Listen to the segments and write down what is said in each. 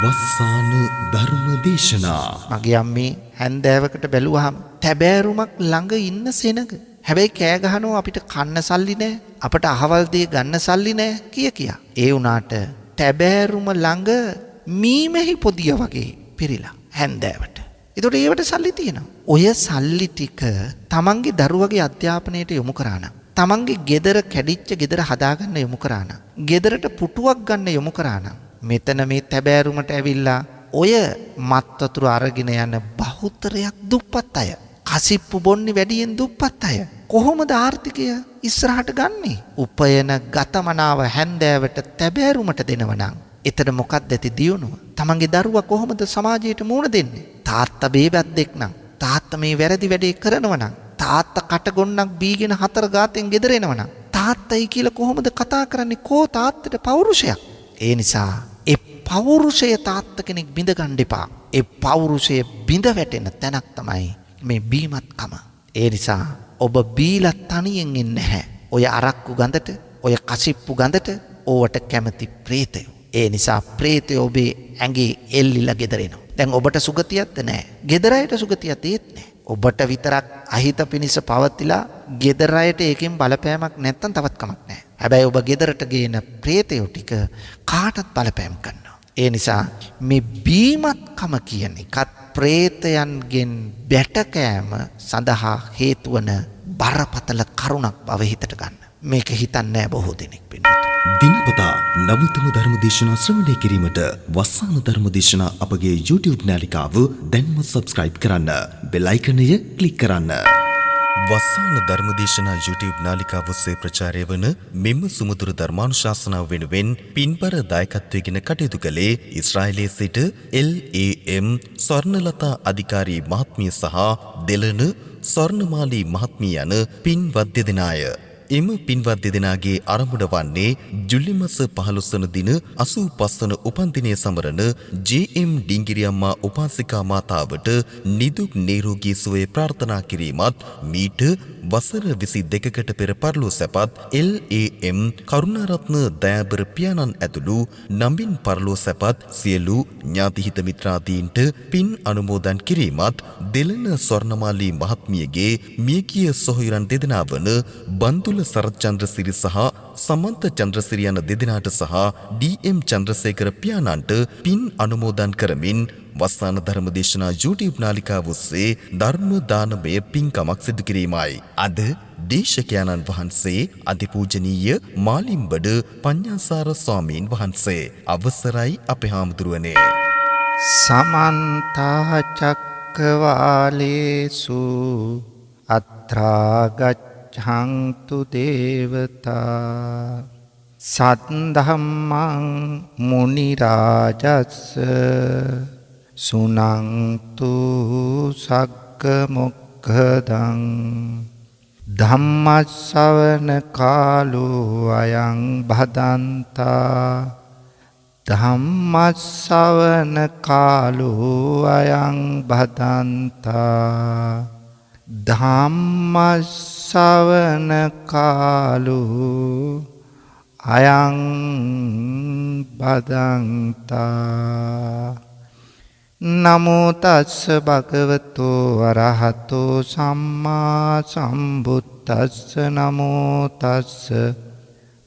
වස්සාන ධර්ම දේශනා. මගේ අම්මේ හැන්දෑවකට බැලුවහම තැබෑරුමක් ළඟ ඉන්න සෙනඟ. හැබැයි කෑ ගහනවා අපිට කන්න සල්ලි නැහැ. අපට අහවල් දේ ගන්න සල්ලි නැහැ කියා. ඒ වුණාට තැබෑරුම ළඟ මීමැහි පොදිය වගේ පිරීලා හැන්දෑවට. ඒතකොට ඒවට සල්ලි තියෙනවා. ඔය සල්ලි ටික තමන්ගේ දරුවගේ අධ්‍යාපනයට යොමු කරා නම්, තමන්ගේ ගෙදර කැඩිච්ච ගෙදර හදාගන්න යොමු කරා නම්, ගෙදරට පුටුවක් ගන්න යොමු කරා නම්, මෙතන මේ තැබෑරුමට ඇවිල්ලා ඔය මත් වතුර අරගෙන යන බහුතරයක් දුප්පත් අය, කසිප්පු බොන්නේ වැඩියෙන් දුප්පත් අය කොහොමද ආර්ථිකය ඉස්සරහට ගන්නෙ? උපයන ගතමනාව හැන්දෑවට තැබෑරුමට දෙනව නම් එතන මොකක්ද ඇති දියුණුව? තමන්ගේ දරුවා කොහොමද සමාජයට මුහුණ දෙන්නේ? තාත්තා බේබද්දෙක් නම්, තාත්තා මේ වැරදි වැඩේ කරනවා නම්, තාත්තා කටගොන්නක් බීගෙන 4 ගාතෙන් ගෙදර එනවා නම්, තාත්තයි කියලා කොහොමද කතා කරන්නේ? කෝ තාත්තට පෞරුෂයක්? ඒ නිසා ඒ පෞරුෂය තාත්ත කෙනෙක් බිඳ ගන්න එපා. ඒ පෞරුෂය බිඳ වැටෙන තැනක් තමයි මේ බීමත්කම. ඒ නිසා ඔබ බීලා තනියෙන් ඉන්නේ නැහැ. ඔය අරක්කු ගඳට, ඔය කසිප්පු ගඳට ඕවට කැමති ප්‍රේතයෝ. ඒ නිසා ප්‍රේතයෝ ඔබේ ඇඟේ එල්ලිලා ගෙදර එනවා. දැන් ඔබට සුගතියක්ද නැහැ. ගෙදර අයට සුගතියක් දෙත් නැහැ. ඔබට විතරක් අහිත පිනිස පවතිලා ගෙදර අයට ඒකෙන් බලපෑමක් නැත්තම් තවත් කමක් නැහැ. හැබැයි ඔබ ගෙදරට ගේන ප්‍රේතයෝ ටික කාටත් බලපෑම් කරනවා. ඒ නිසා මේ බීමත්කම කියන එකත් ප්‍රේතයන්ගෙන් බැටකෑම සඳහා හේතු වන බරපතල කරුණක් බව හිතට ගන්න. මේක හිතන්නේ නැහැ බොහෝ දෙනෙක් පින්නතුනි. දිනපතා නවතම ධර්ම දේශනා ශ්‍රවණය කිරීමට වස්සාන ධර්ම දේශනා අපගේ YouTube නාලිකාව දැන්ම subscribe කරන්න. බෙල් අයිකනය ක්ලික් කරන්න. වස්සාන ධර්ම දේශනා YouTube නාලිකාව ඔස්සේ ප්‍රචාරය වන මෙම සුමధుර ධර්මානුශාසනාව වෙනුවෙන් පින්බර දායකත්වයෙන් කටයුතු කළේ ඊශ්‍රායලයේ සිට LAM ස්වර්ණලතා අධිකාරී මහත්මිය සහ දෙලන ස්වර්ණමාලී මහත්මිය යන පින්වත් දෙදෙනාය. එම පින්වත් දෙදෙනාගේ ආරම්භ වන්නේ ජූලි මාස 15 වන දින 85 වන උපන්දිනය සමරන JM ඩිංගිරියම්මා උපාසිකා මාතාවට නිදුක් නිරෝගී සුවය ප්‍රාර්ථනා කිරීමත් මීට වසර 22කට පෙර පරලෝ සැපත් LAM කරුණාරත්න දයාබර පියාණන් ඇතුළු නමින් පරලෝ සැපත් සියලු ඥාතිහිත මිත්‍රාදීන්ට පින් අනුමෝදන් කිරීමත් දෙලන ස්වර්ණමාලී මහත්මියගේ මියගිය සොහොයුරන් දෙදෙනා වන බන්දුල සරත් චන්ද්‍රසිරි සහ සමන්ත චන්ද්‍රසිරි යන දෙදෙනාට සහ DM චන්ද්‍රසේකර පියාණන්ට පින් අනුමෝදන් කරමින් වස්සාන ධර්ම දේශනා YouTube නාලිකාව ඔස්සේ ධර්ම දානමය පින්කමක් සිදු කිරීමයි. අද දේශකයන්න් වහන්සේ අතිපූජනීය මාලිම්බඩ පඤ්ඤාසාර ස්වාමීන් වහන්සේ අවසරයි අපේ හාමුදුරුවනේ. සමන්ත චක්කවාලේසු අත්‍රා ගච්ඡන්තු දේවතා සද්ධම්මං මුනි රාජස්ස සුනන්තු සග්ග මොක්ඛදං ධම්මස්සවන කාලෝ අයං භදන්තා ධම්මස්සවන කාලෝ අයං භදන්තා ධම්මස්සවන කාලෝ අයං භදන්තා නමෝ තස්ස භගවතෝ අරහතෝ සම්මා සම්බුද්දස්ස නමෝ තස්ස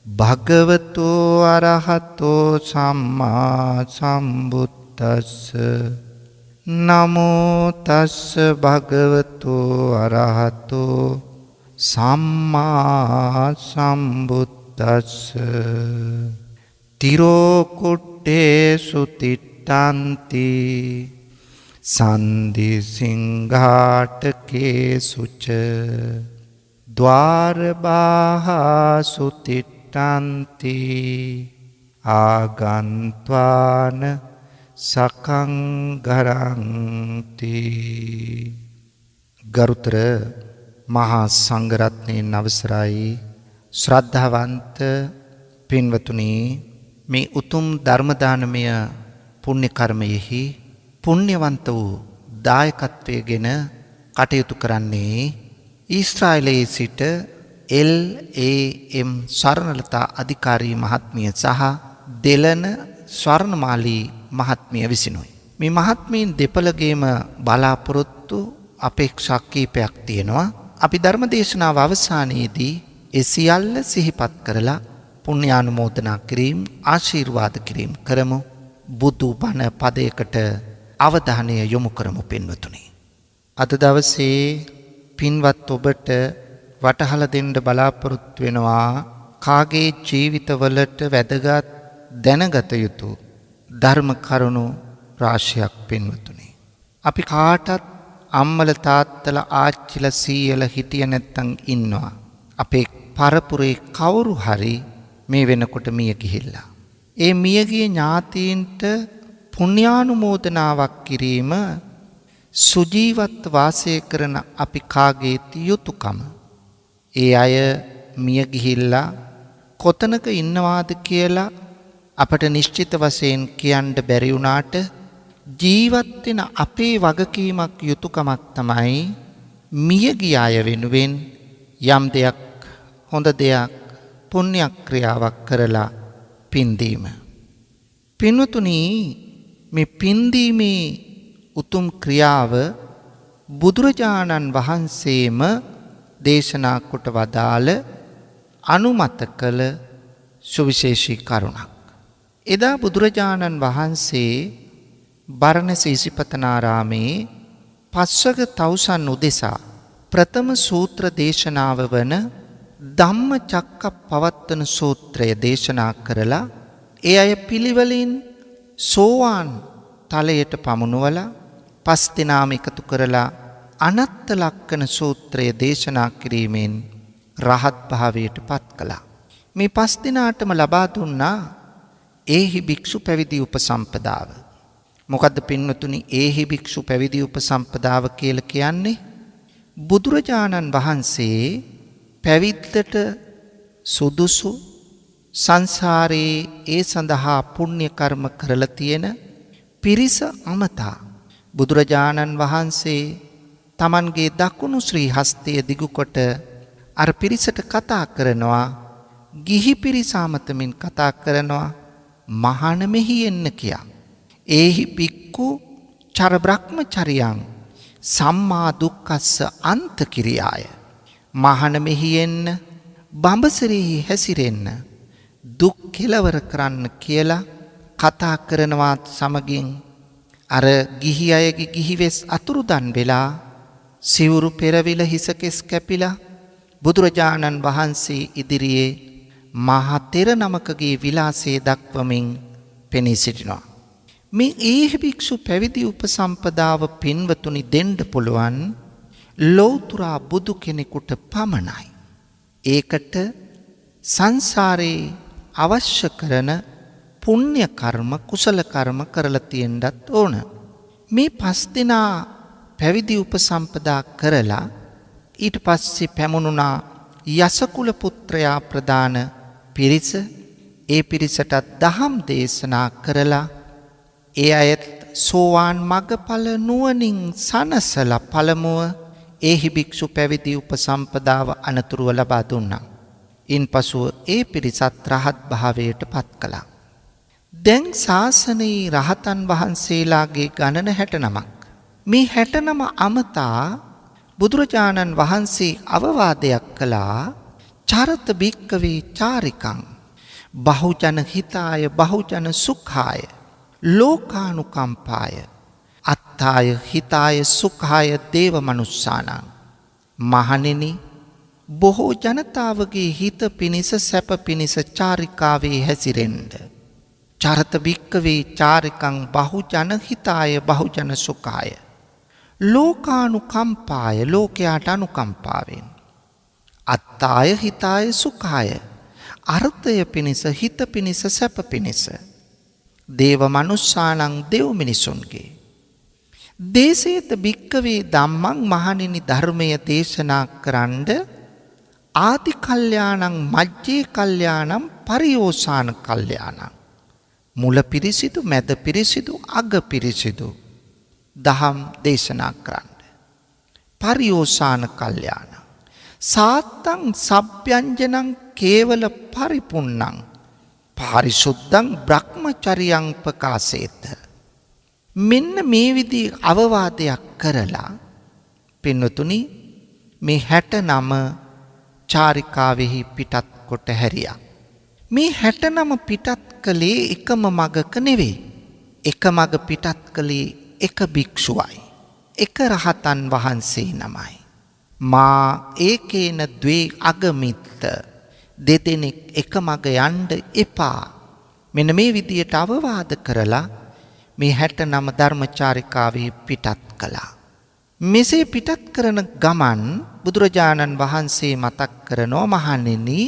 භගවතෝ අරහතෝ සම්මා සම්බුද්දස්ස නමෝ තස්ස භගවතෝ අරහතෝ සම්මා සම්බුද්දස්ස තිරෝ කුට්ටේසු තිට්ඨන්ති සන්දි සිංඝාටකේසුච ද්වාරබාහසු තිට්ඨන්ති ආගන්්වාන සකං ගරන්ති. ගරුතර මහා සංඝරත්නයන් අවසරයි ශ්‍රද්ධාවන්ත පින්වතුනි, මේ උතුම් ධර්ම දානමය පුණ්‍ය කර්මයෙහි පුණ්‍යවන්ත වූ දායකත්වයෙන් කටයුතු කරන්නේ ඊශ්‍රායලයේ සිට LAM ස්වර්ණලතා අධිකාරී මහත්මිය සහ දෙලන ස්වර්ණමාලී මහත්මිය විසිනුයි. මේ මහත්මීන් දෙපළගේම බලාපොරොත්තු අපේක්ෂා කීපයක් තියෙනවා. අපි ධර්මදේශනාව අවසානයේදී ඒ සියල්ල සිහිපත් කරලා පුණ්‍යානුමෝදනා කිරීම ආශිර්වාද කිරීම කරමු. බුදු බණ පදයකට අවධානය යොමු කරමු පින්වතුනි. අද දවසේ පින්වත් ඔබට වටහලා දෙන්න බලාපොරොත්තු වෙනවා කාගේ ජීවිතවලට වැදගත් දැනගත යුතු ධර්ම කරුණු රාශියක් පින්වතුනි. අපි කාටත් අම්මල තාත්තල ආච්චිල සීයල හිටිය නැත්තම් ඉන්නවා. අපේ පරපුරේ කවුරු හරි මේ වෙනකොට මිය ගිහිල්ලා. ඒ මියගිය ඥාතීන්ට පුණ්‍යානුමෝදනාවක් කිරීම සුජීවත් වාසය කරන අපි කාගේ යුතුයකම. ඒ අය මිය ගිහිල්ලා කොතනක ඉන්නවාද කියලා අපට නිශ්චිත වශයෙන් කියන්න බැරි වුණාට ජීවත් වෙන අපේ වගකීමක් යුතුයකමක් තමයි මියගිය අය වෙනුවෙන් යම් දෙයක් හොඳ දෙයක් පුණ්‍ය ක්‍රියාවක් කරලා පින් දීම. පින්වතුනි මේ පින් දීමේ උතුම් ක්‍රියාව බුදුරජාණන් වහන්සේම දේශනා කොට වදාළ අනුමත කළ සුවිශේෂී කරුණක්. එදා බුදුරජාණන් වහන්සේ බරණැස ඉසිපතනාරාමේ පස්වග තවුසන් උදෙසා ප්‍රථම සූත්‍ර දේශනාව වන ධම්මචක්කප්පවත්තන සූත්‍රය දේශනා කරලා ඒ අය පිළිවෙලින් සෝවාන් තලයට පමුණුවලා පස් දිනාම එකතු කරලා අනත්ත ලක්කන සූත්‍රය දේශනා කිරීමෙන් රහත් භාවයට පත් කළා. මේ පස් දිනාටම ලබා දුන්නා ඒහි භික්ෂු පැවිදි උපසම්පදාව. මොකද්ද පින්වතුනි ඒහි භික්ෂු පැවිදි උපසම්පදාව කියලා කියන්නේ? බුදුරජාණන් වහන්සේ පැවිද්දට සුදුසු සංසාරේ ඒ සඳහා පුණ්‍ය කර්ම කරලා තියෙන පිරිස අමතා බුදුරජාණන් වහන්සේ තමන්ගේ දකුණු ශ්‍රී හස්තය දිගුකොට අර පිරිසට කතා කරනවා. ගිහි පිරිස අමතමින් කතා කරනවා මහාන මෙහි එන්න කියා. ඒහි බික්කු චර බ්‍රහ්මචරියං සම්මා දුක්ඛස්ස අන්ත කිරියාය. මහාන මෙහි එන්න බඹසරෙහි හැසිරෙන්න දුක් කෙලවර කරන්න කියලා කතා කරනවත් සමගින් අර ගිහි අයගේ ගිහිවෙස් අතුරුදන් වෙලා සිවුරු පෙරවිල හිසකෙස් කැපිලා බුදුරජාණන් වහන්සේ ඉදිරියේ මහා තෙර නමකගේ විලාසයේ දක්වමින් පෙනී සිටිනවා. මේ ඒහි භික්ෂු පැවිදි උපසම්පදාව පින්වතුනි දෙන්න පුළුවන් ලෞතුරා බුදු කෙනෙකුට පමණයි. ඒකට සංසාරේ අවශ්‍ය කරන පුණ්‍ය කර්ම කුසල කර්ම කරලා තියෙන්නත් ඕන. මේ පස් දිනා පැවිදි උපසම්පදා කරලා ඊට පස්සේ පැමුණුණා යසකුල පුත්‍රයා ප්‍රදාන පිරිස. ඒ පිරිසට දහම් දේශනා කරලා ඒ අයත් සෝවාන් මග්ගඵල නුවණින් සනසලා පළමුව ඒහි භික්ෂු පැවිදි උපසම්පදාව අනතුරුව ලබා දුන්නා. ඉන්පසුව ඒ පිරිසත් රහත් භාවයට පත් කළා. දැන් ශාසනයේ රහතන් වහන්සේලාගේ ගණන 69ක්. මේ 69 අමතා බුදුරජාණන් වහන්සේ අවවාදයක් කළා චරත භික්කවේ චාරිකං බහුජන හිතාය බහුජන සුඛාය ලෝකානුකම්පාය අත්තාය හිතාය සුඛාය දේව මනුස්සානං. මහණෙනි බොහෝ ජනතාවගේ හිත පිණිස සැප පිණිස චාරිකාවේ හැසිරෙන්න. චරත භික්කවේ චාරිකං බහුජන හිතාය බහුජන සුඛාය ලෝකානුකම්පාය ලෝකයාට අනුකම්පාවෙන් අත්තාය හිතාය සුඛාය අර්ථය පිණිස හිත පිණිස සැප පිණිස දේව මනුස්සානං දෙව් මිනිසුන්ගේ දේශේත භික්කවේ ධම්මං මහණෙනි ධර්මය දේශනා කරන්ඩ ආදි කල්යාණං මජ්ජේ කල්යාණං පරියෝසాన කල්යාණං මුල පිරිසිදු මැද පිරිසිදු අග පිරිසිදු දහම් දේශනා කරන්න. පරියෝසాన කල්යාණ සාත්තං සබ්යංජනං කේවල පරිපුන්නං පාරිශුද්ධං බ්‍රහ්මචරියං ප්‍රකාශේත. මෙන්න මේ විදිහේ අවවාදයක් කරලා පින්වතුනි මේ 69 චාරිකාවෙහි පිටත් කොට හැරියා. මේ 69 පිටත් කළේ එකම මගක නෙවෙයි. එක මග පිටත් කළේ එක භික්ෂුවයි. එක රහතන් වහන්සේ නමයි. මා ඒකේන ද්වේ අගමිත්ත. දෙදෙනෙක් එක මග යන්න එපා. මෙන්න මේ විදියට අවවාද කරලා මේ 69 ධර්මචාරිකාවේ පිටත් කළා. මෙසේ පිටත් කරන ගමන් බුදුරජාණන් වහන්සේ මතක් කරනවා මහණෙනි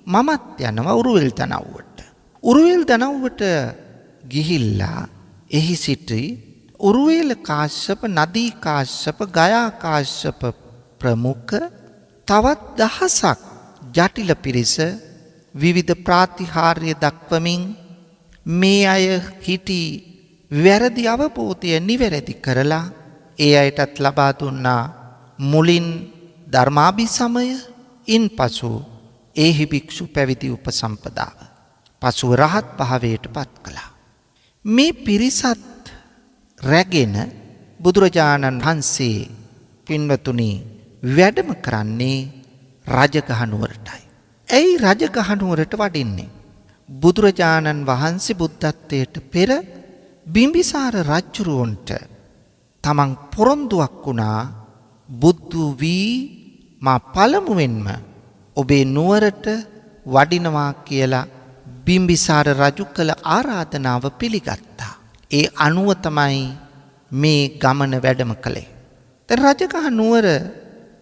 මමත් යනවා උරුවෙල් දනව්වට. උරුවෙල් දනව්වට ගිහිල්ලා එහි සිටි උරුවේල කාශ්‍යප, නදී කාශ්‍යප, ගයා කාශ්‍යප ප්‍රමුඛ තවත් දහසක් ජටිල පිරිස විවිධ ප්‍රාතිහාර්ය දක්වමින් මේ අය හිටි වැරදි අවබෝධය නිවැරදි කරලා ඒ අයටත් ලබා දුන්නා මුලින් ධර්මාභිසමය, ඉන්පසු ඒහි භික්ෂු පැවිදි උපසම්පදාව. පසුව රහත් භාවයට පත් කළා. මේ පිරිසත් රැගෙන බුදුරජාණන් වහන්සේ පින්වතුනි වැඩම කරන්නේ රජගහ නුවරටයි. ඇයි රජගහ නුවරට වඩින්නේ? බුදුරජාණන් වහන්සේ බුද්ධත්වයට පෙර බිම්බිසාර රජුරවන්ට තමන් පොරොන්දුවක් වුණා බුදු වී මා පළමුවෙන්ම ඔබේ නුවරට වඩිනවා කියලා බිම්බිසාර රජු කළ ආරාධනාව පිළිගත්තා. ඒ අනුව තමයි මේ ගමන වැඩම කළේ. දැන් රජගහ නුවර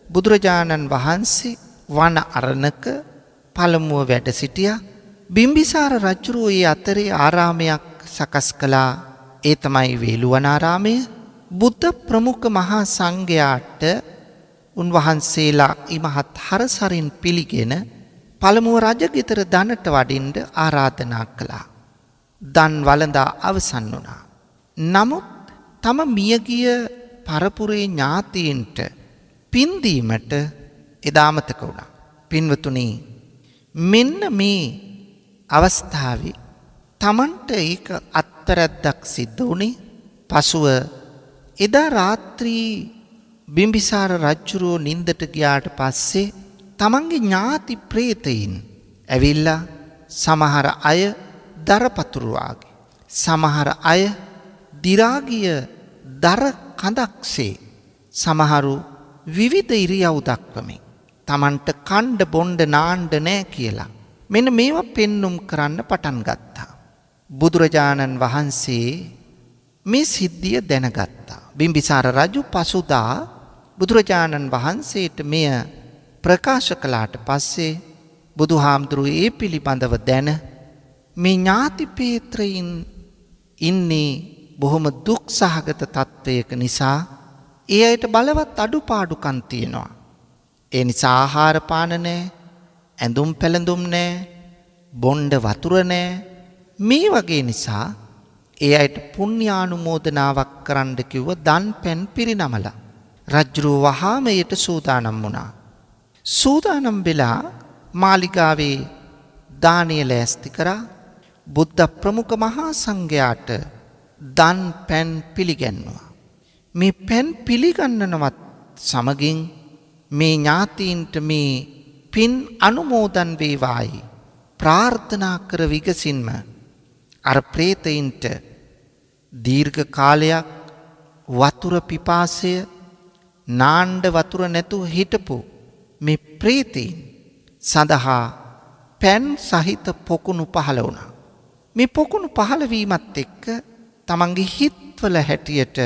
බුදුරජාණන් වහන්සේ වන අරණක පළමුව වැඩ සිටියා. බිම්බිසාර රජු ඒ අතරේ ආරාමයක් සකස් කළා. ඒ තමයි වේළුවනාරාමය. බුද්ධ ප්‍රමුඛ මහා සංඝයාට උන්වහන්සේලා ඉමහත් හරසරින් පිළිගෙන පළමුව රජගෙදර දනට වඩින්න ආරාධනා කළා. දන් වළඳා අවසන් වුණා. නමුත් තම මියගිය පරපුරේ ඥාතීන්ට පින් දීමට එදා අමතක වුණා. පින්වතුනි මෙන්න මේ අවස්ථාවේ තමන්ට ඒක අත්තරද්දක් සිද්ධ වුණේ. පසුව එදා රාත්‍රී බිම්බිසාර රජුරෝ නින්දට ගියාට පස්සේ තමන්ගේ ඥාති ප්‍රේතයින් ඇවිල්ලා සමහර අය දරපතුරුවාගේ, සමහර අය දිරාගිය දර කඳක්සේ, සමහරු විවිධ ඉරියව් දක්වමින් තමන්ට කණ්ඩ බොණ්ඩ නාණ්ඩ නෑ කියලා මෙන්න මේවා පෙන්눔 කරන්න පටන් ගත්තා. බුදුරජාණන් වහන්සේ මේ සිද්ධිය දැනගත්තා. බිම්බිසාර රජු පසුදා බුදුරජාණන් වහන්සේට මෙය ප්‍රකාශ කළාට පස්සේ බුදුහාමුදුරුවෝ ඒ පිළිබඳව දැන මේ ඥාති පේත්‍රයින් ඉන්නේ බොහොම දුක් සහගත තත්වයක නිසා ඒ අයට බලවත් අඩුපාඩුකම් තියෙනවා. ඒ නිසා ආහාර පාන නැහැ, ඇඳුම් පැළඳුම් නැහැ, බොණ්ඩ වතුර නැහැ. මේ වගේ නිසා ඒ අයට පුණ්‍යානුමෝදනාවක් කරන්න කිව්ව දන් පෙන් පිරිනමලා රජු වහාම යට සූදානම් වුණා. සූදානම් වෙලා මාලිගාවේ දානීය ලෑස්ති කරා. බුද්ධ ප්‍රමුඛ මහා සංඝයාට දන් පෙන් පිළිගන්නවා. මේ පෙන් පිළිගන්නනවත් සමගින් මේ ඥාතීන්ට මේ පින් අනුමෝදන් වේවායි ප්‍රාර්ථනා කර විගසින්ම අර ප්‍රේතයින්ට දීර්ඝ කාලයක් වතුර පිපාසය නාණ්ඩ වතුර නැතුව හිටපු මේ ප්‍රේතයින් සඳහා පෑන් සහිත පොකුණු පහළ වුණා. මේ පොකුණු පහළ වීමත් එක්ක තමන්ගේ හිත්වල හැටියට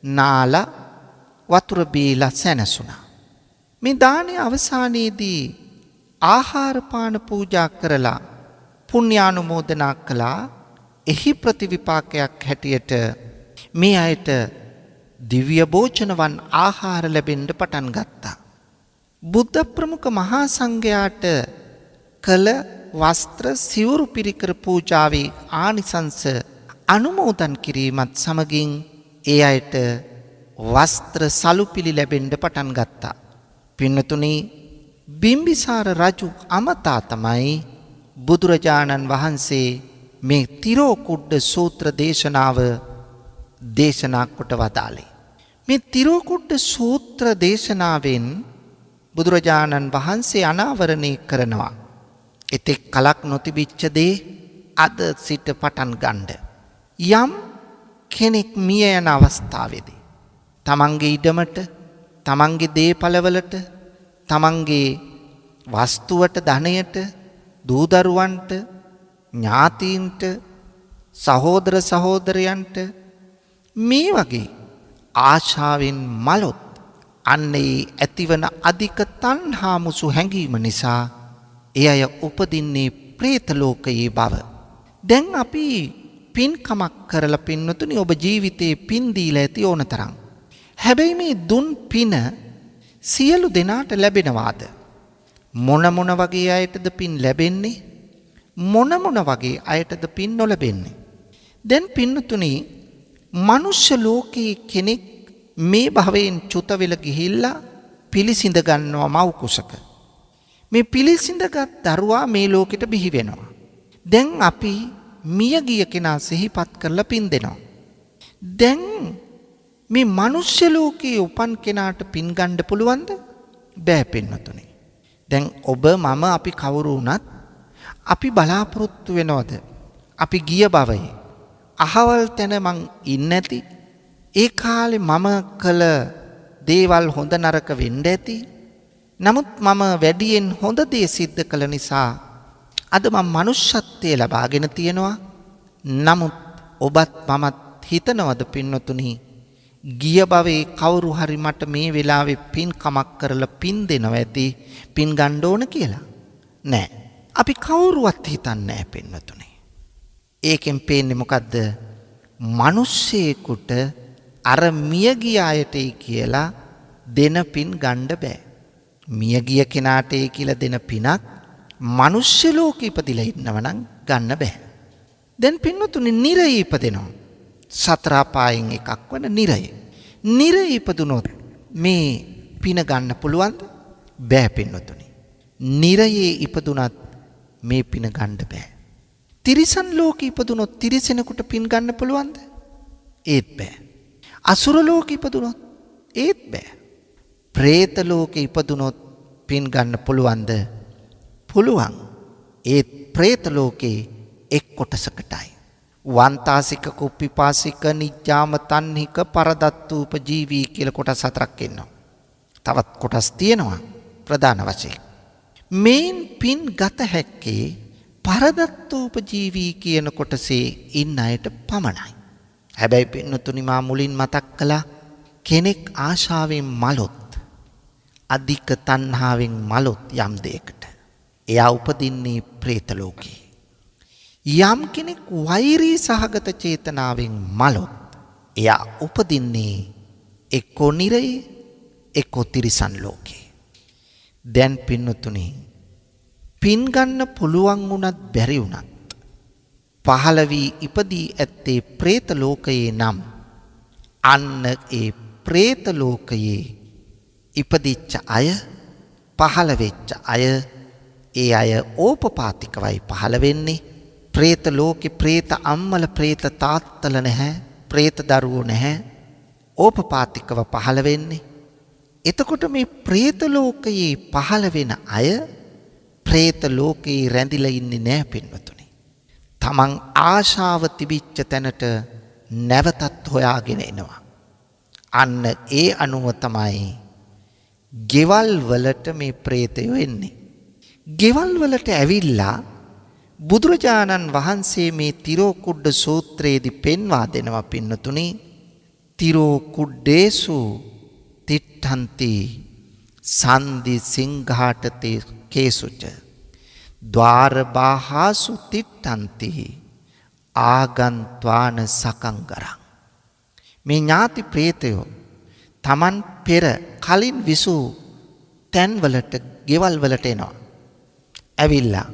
නාලා වතුර බීලා සැනසුණා. මේ දානයේ අවසානයේදී ආහාර පාන පූජා කරලා පුණ්‍යානුමෝදනා කළා. එහි ප්‍රතිවිපාකයක් හැටියට මේ අයට දිව්‍ය භෝජනවන් ආහාර ලැබෙන්න පටන් ගත්තා. බුද්ධ ප්‍රමුඛ මහා සංඝයාට කළ වස්ත්‍ර සිවුරු පිරිකර පූජාවේ ආනිසංස අනුමෝදන් කිරීමත් සමගින් ඒ අයට වස්ත්‍ර සලුපිලි ලැබෙන්න පටන් ගත්තා. පින්නතුනි බිම්බිසාර රජු අමතා තමයි බුදුරජාණන් වහන්සේ මේ තිරෝකුඩ්ඩ සූත්‍ර දේශනාව දේශනා කොට වදාළේ. මේ තිරෝකුඩ්ඩ සූත්‍ර දේශනාවෙන් බුදුරජාණන් වහන්සේ අනාවරණය කරනවා. එතෙක් කලක් නොතිබිච්ච දේ අද සිට පටන් ගන්න. යම් කෙනෙක් මිය යන අවස්ථාවේදී තමන්ගේ ඉඩමට, තමන්ගේ දේපළවලට, තමන්ගේ වස්තුවට, ධනයට, දූදරුවන්ට, ඥාතීන්ට, සහෝදර සහෝදරයන්ට මේ වගේ ආශාවෙන් මලොත් අන්න ඒ ඇතිවන අධික තණ්හා මුසු හැඟීම නිසා ඒ අය උපදින්නේ പ്രേත ලෝකයේ බව. දැන් අපි පින්කමක් කරලා පින්නතුනි ඔබ ජීවිතේ පින් දීලා ඇති ඕන තරම්. හැබැයි මේ දුන් පින සියලු දෙනාට ලැබෙනවාද? මොන වගේ අයටද පින් ලැබෙන්නේ? මොන වගේ අයටද පින් නොලැබෙන්නේ? දැන් පින්නතුනි මනුෂ්‍ය ලෝකයේ කෙනෙක් මේ භවයෙන් චුත වෙලා ගිහිල්ලා පිළිසිඳ ගන්නවා මව් කුසක. මේ පිළිසිඳගත් දරුවා මේ ලෝකෙට බිහි වෙනවා. දැන් අපි මිය ගිය කෙනා සිහිපත් කරලා පින් දෙනවා. දැන් මේ මනුෂ්‍ය ලෝකයේ උපන් කෙනාට පින් ගන්න පුළුවන්ද? බෑ පින්නතුනි. දැන් ඔබ මම අපි කවුරු වුණත් අපි බලාපොරොත්තු වෙනවද? අපි ගිය භවයේ අහවල් තැන මං ඉන්නේ නැති, ඒ කාලේ මම කළ දේවල් හොඳ නරක වෙන්න ඇති. නමුත් මම වැඩියෙන් හොඳ දේ සිද්ධ කළ නිසා අද මම මනුෂ්‍යත්වයේ ලබාගෙන තියෙනවා. නමුත් ඔබත් මමත් හිතනවද පින්නතුනි ගිය භවයේ කවුරු හරි මට මේ වෙලාවේ පින්කමක් කරලා පින් දෙනවා ඇති, පින් ගන්න ඕන කියලා? නෑ. අපි කවුරුවත් හිතන්නේ නෑ පින්නතුනි. ඒකෙන් පේන්නේ මොකද්ද? මිනිස්සෙකුට අර මිය ගිය අයටයි කියලා දෙන පින් ගන්න බෑ. මිය ගිය කෙනාටයි කියලා දෙන පිනක් මිනිස්සු ලෝකෙ ඉපදිලා ඉන්නව නම් ගන්න බෑ. දැන් පින්නතුනි නිරය ඉපදෙනවා. සතර අපායන් එකක් වන නිරය. නිරය ඉපදුනොත් මේ පින ගන්න පුළුවන්ද? බෑ පින්නතුනි. නිරයේ ඉපදුනත් මේ පින ගන්න බෑ. තිරිසන් ලෝකෙ ඉපදුනොත් තිරිසනෙකුට පින් ගන්න පුළුවන්ද? ඒත් බෑ. අසුර ලෝකෙ ඉපදුනොත් ඒත් බෑ. പ്രേත ලෝකෙ ඉපදුනොත් පින් ගන්න පුළුවන්ද? පුළුවන්. ඒත් പ്രേත ලෝකේ එක් කොටසකටයි. වන්තාසික, කුප්පිපාසික, නිජ්ජාම, තන්හික, පරදත්තූප ජීවී කියලා කොටස් හතරක් ඉන්නවා. තවත් කොටස් තියෙනවා ප්‍රධාන වශයෙන්. මේන් පින් ගත හැක්කේ පරදත්තූප ජීවී කියන කොටසේ ඉන්න අයට පමණයි. හැබැයි පින්නතුනි මා මුලින් මතක් කළා කෙනෙක් ආශාවෙන් මලොත්, අධික තණ්හාවෙන් මලොත් යම් දෙයකට එයා උපදින්නේ പ്രേත ලෝකේ. යම් කෙනෙක් වෛරී සහගත චේතනාවෙන් මලොත් එයා උපදින්නේ එක්කෝ නිරයේ එක්කෝ තිරිසන් ලෝකේ. දැන් පින්නතුනි පින් ගන්න පුළුවන් වුණත් බැරි වුණත් පහළ වී ඉපදී ඇත්තේ പ്രേත ලෝකයේ නම් අන්න ඒ പ്രേත ලෝකයේ ඉපදිච්ච අය, පහළ වෙච්ච අය, ඒ අය ඕපපාතිකවයි පහළ වෙන්නේ. പ്രേත ලෝකේ പ്രേත අම්මල പ്രേත තාත්තල නැහැ, പ്രേත දරුවෝ නැහැ, ඕපපාතිකව පහළ වෙන්නේ. එතකොට මේ പ്രേත ලෝකයේ පහළ වෙන අය പ്രേත ලෝකේ රැඳිලා ඉන්නේ නැහැ පින්වතුනි. තමන් ආශාව තිබිච්ච තැනට නැවතත් හොයාගෙන එනවා. අන්න ඒ අනුව තමයි ගෙවල් වලට මේ പ്രേතයෝ එන්නේ. ගෙවල් වලට ඇවිල්ලා බුදුරජාණන් වහන්සේ මේ තිරෝකුඩ්ඩ සූත්‍රයේදී පෙන්වා දෙනවා පින්නතුනි. තිරෝකුඩ්ඩේසු තිට්ඨන්ති සන්දි සිංඝාටතේ කේසුච ද්වාරබාහාසු තිට්ඨන්ති ආගන්ත්වාන සකංගරං. මේ ඥාති ප්‍රේතයෝ Taman පෙර කලින් විසූ තැන්වලට, ගෙවල් වලට එනවා. ඇවිල්ලා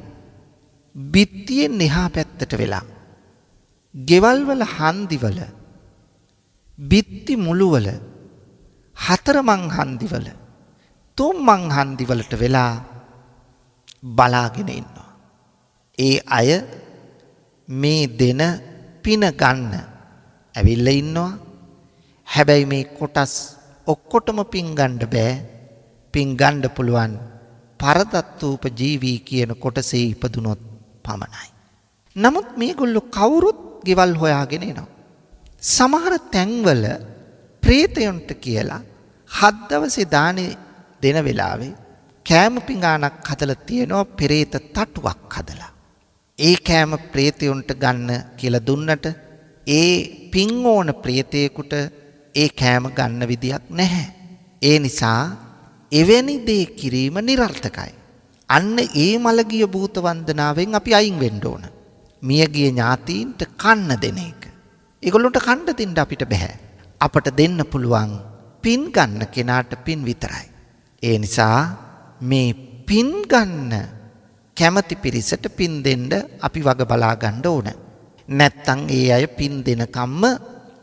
බිත්තියෙන් එහා පැත්තට වෙලා ගෙවල් වල හන්දිවල, බිත්ති මුළුවල, හතරමං හන්දිවල, තුන්මං හන්දිවලට වෙලා බලාගෙන ඉන්නවා. ඒ අය මේ දෙන පින ගන්න ඇවිල්ලා ඉන්නවා. හැබැයි මේ කොටස් ඔක්කොටම පින් ගන්න බෑ. පින් ගන්න පුළුවන් පරදත්තූප ජීවී කියන කොටසේ ඉපදුනොත් පමණයි. නමුත් මේගොල්ලෝ කවුරුත් ගෙවල් හොයාගෙන එනවා. සමහර තැන්වල ප්‍රේතයන්ට කියලා 7 දවසේ දානේ දෙන වෙලාවේ කෑම පිඟානක් හදලා තියෙනවා පෙරේත තටුවක් හදලා. ඒ කෑම ප්‍රේතයන්ට ගන්න කියලා දුන්නට ඒ පින් ඕන ප්‍රේතයෙකුට ඒ කෑම ගන්න විදියක් නැහැ. ඒ නිසා එවැනි දේ කිරීම නිරර්ථකයි. අන්න ඒ මලගිය භූත වන්දනාවෙන් අපි අයින් වෙන්න ඕන. මියගිය ඥාතීන්ට කන්න දෙන එක. ඒගොල්ලන්ට කන්න දෙන්න අපිට බෑ. අපට දෙන්න පුළුවන් පින් ගන්න කෙනාට පින් විතරයි. ඒ නිසා මේ පින් ගන්න කැමති පිරිසට පින් දෙන්න අපි වග බලා ගන්න ඕන. නැත්තම් ඒ අය පින් දෙනකම්ම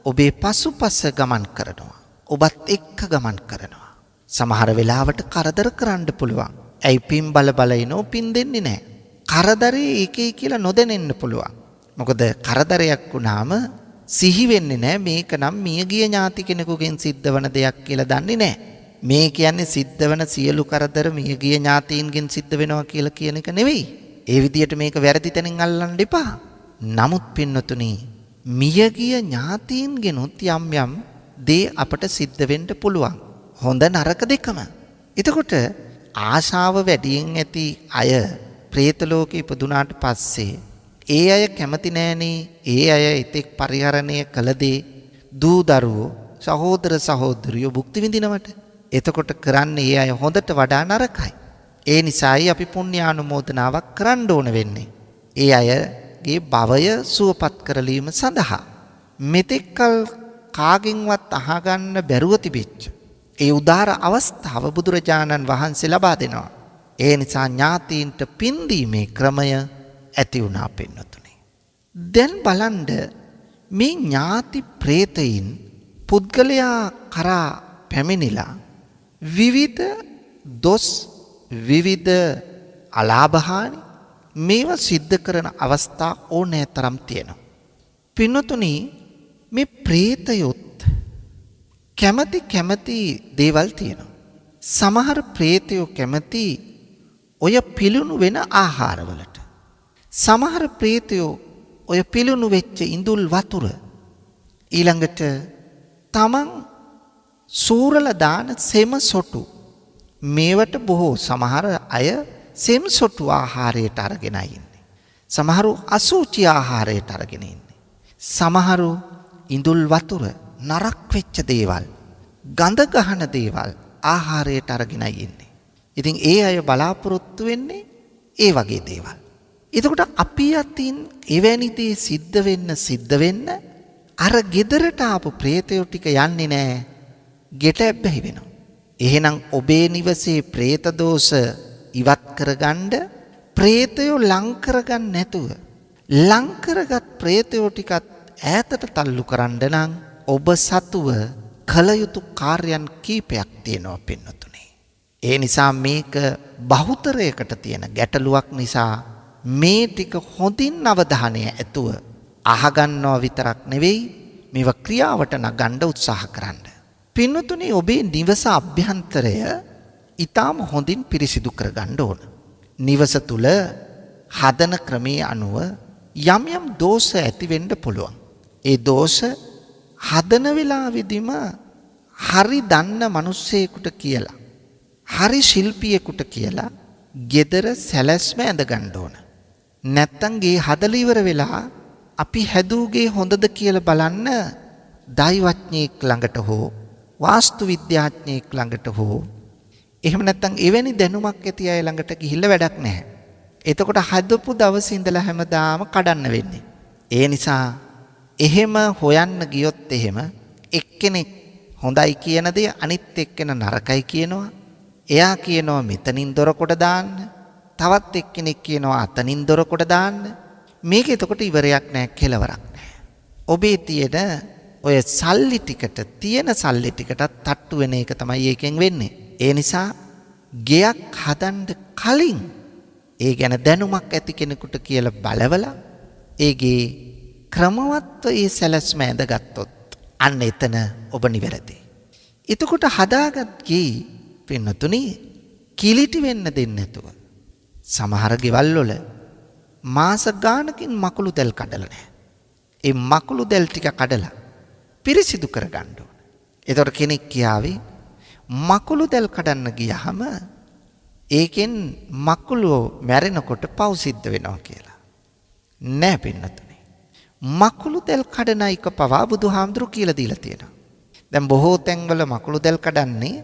ඔබේ පසුපස ගමන් කරනවා. ඔබත් එක්ක ගමන් කරනවා. සමහර වෙලාවට කරදර කරන්න පුළුවන්. ඇයි පින් බල ඉනෝ පින් දෙන්නේ නැහැ. කරදරේ ඒකේ කියලා නොදැනෙන්න පුළුවන්. මොකද කරදරයක් වුණාම සිහි වෙන්නේ නැහැ මේක නම් මියගිය ඥාති කෙනෙකුගෙන් සිද්ධ වන දෙයක් කියලා දන්නේ නැහැ. මේ කියන්නේ සිද්ධ වෙන සියලු කරදර මියගිය ඥාතීන්ගෙන් සිද්ධ වෙනවා කියලා කියන එක නෙවෙයි. ඒ විදියට මේක වැරදි තැනින් අල්ලන්න එපා. නමුත් පින්නතුනි මියගිය ඥාතීන්ගෙනුත් යම් දේ අපට සිද්ධ වෙන්න පුළුවන්. හොඳ නරක දෙකම. එතකොට ආශාව වැඩියෙන් ඇති අය പ്രേත ලෝකේ ඉපදුනාට පස්සේ ඒ අය කැමති නෑනේ ඒ අය ඉතෙක් පරිහරණය කළ දේ දූ දරුවෝ සහෝදර සහෝදරියෝ භුක්ති විඳිනවට. එතකොට කරන්නේ ඒ අය හොඳට වඩා නරකයි. ඒ නිසායි අපි පුණ්‍යානුමෝදනාවක් කරන්න ඕන වෙන්නේ. ඒ අයගේ භවය සුවපත් කරලීම සඳහා. මෙතෙක්කල් කාගෙන්වත් අහගන්න බැරුව තිබෙච්ච ඒ උදාර අවස්ථාව බුදුරජාණන් වහන්සේ ලබා දෙනවා. ඒ නිසා ඥාතීන්ට පින් දීමේ ක්‍රමය ඇති වුණා පින්නතුනි. දැන් බලන්න මේ ඥාති പ്രേතයින් පුද්ගලයා කරා පැමිණිලා විවිධ දොස් විවිධ අලාභහානි මේවා සිද්ධ කරන අවස්ථා ඕනෑ තරම් තියෙනවා. පින්නතුනි මේ പ്രേතයොත් කැමති දේවල් තියෙනවා. සමහර പ്രേතයෝ කැමති ඔය පිළුණු වෙන ආහාරවලට. සමහර പ്രേතයෝ ඔය පිළුණු වෙච්ච ඉඳුල් වතුර ඊළඟට තමන් සූරල දාන සෙම සොටු මේවට බොහෝ සමහර අය සෙම සොටු ආහාරයට අරගෙන ඉන්නේ. සමහරු අසුචි ආහාරයට අරගෙන ඉන්නේ. සමහරු ඉඳුල් වතුර නරක් වෙච්ච දේවල් ගඳ ගහන දේවල් ආහාරයට අරගෙන ඉන්නේ. ඉතින් ඒ අය බලාපොරොත්තු වෙන්නේ ඒ වගේ දේවල්. එතකොට අපි අතින් එවැනි දේ සිද්ධ වෙන්න අර ගෙදරට ආපු പ്രേතයෝ ටික යන්නේ නැහැ. ගෙට ඇබ්බැහි වෙනවා. එහෙනම් ඔබේ නිවසේ പ്രേත දෝෂ ඉවත් කරගන්න പ്രേතයෝ ලං කරගන්න නැතුව ලං කරගත් പ്രേතයෝ ටිකත් ඈතට තල්ලු කරන්න නම් ඔබ සතුව කල යුතු කාර්යයන් කීපයක් තියෙනවා පින්නතුනි. ඒ නිසා මේක බහුතරයකට තියෙන ගැටලුවක් නිසා මේ ටික හොඳින් අවධානය ඇතුව අහගන්නවා විතරක් නෙවෙයි මේවා ක්‍රියාවට නගන්න උත්සාහ කරන්න. පින්නතුනි ඔබේ නිවස අභ්‍යන්තරය ඊටාම හොඳින් පිරිසිදු කරගන්න ඕන. නිවස තුල හදන ක්‍රමයේ අනුව යම් දෝෂ ඇති වෙන්න පුළුවන්. ඒ දෝෂ හදන වෙලාවෙදිම හරි දන්න මිනිස්සෙකුට කියලා හරි ශිල්පියෙකුට කියලා gedara සැලැස්ම ඇඳ ගන්න ඕන. නැත්තම් ගේ හදලා ඉවර වෙලා අපි හැදුගේ හොඳද කියලා බලන්න දෛවඥයෙක් ළඟට හෝ වාස්තු විද්‍යාඥයෙක් ළඟට හෝ එහෙම නැත්තම් එවැනි දැනුමක් ඇති අය ළඟට ගිහිල්ලා වැඩක් නැහැ. එතකොට හදපු දවසේ ඉඳලා හැමදාම කඩන්න වෙන්නේ. ඒ නිසා එහෙම හොයන්න ගියොත් එහෙම එක්කෙනෙක් හොඳයි කියන දේ අනිත් එක්කෙනා නරකයි කියනවා. එයා කියනවා මෙතනින් දොර කොට දාන්න. තවත් එක්කෙනෙක් කියනවා අතනින් දොර කොට දාන්න. මේක එතකොට ඉවරයක් නැහැ, කෙලවරක් නැහැ. ඔබේ තියෙන ඔය සල්ලි ටිකට තියෙන සල්ලි ටිකටත් තට්ටු වෙන එක තමයි ඒකෙන් වෙන්නේ. ඒ නිසා ගෙයක් හදන්න කලින් ඒ ගැන දැනුමක් ඇති කෙනෙකුට කියලා බලවලා ඒගේ ක්‍රමවත්ව ඒ සැලැස්ම ඇඳගත්තොත් අන්න එතන ඔබ නිවැරදි. එතකොට හදාගත් ගේ පින්නතුනි කිලිටි වෙන්න දෙන්නේ නැතුව සමහර ගෙවල් වල මාස ගානකින් මකුළු දැල් කඩලා නැහැ. ඒ මකුළු දැල් ටික කඩලා පිරිසිදු කරගන්න ඕන. ඒතකොට කෙනෙක් කියාවේ මකුළු දැල් කඩන්න ගියහම ඒකෙන් මකුළු මැරෙනකොට පව් සිද්ධ වෙනවා කියලා. නෑ පින්නතුනි. මකුළු දැල් කඩන එක පවා බුදුහාමුදුරු කියලා දීලා තියෙනවා. දැන් බොහෝ තැන්වල මකුළු දැල් කඩන්නේ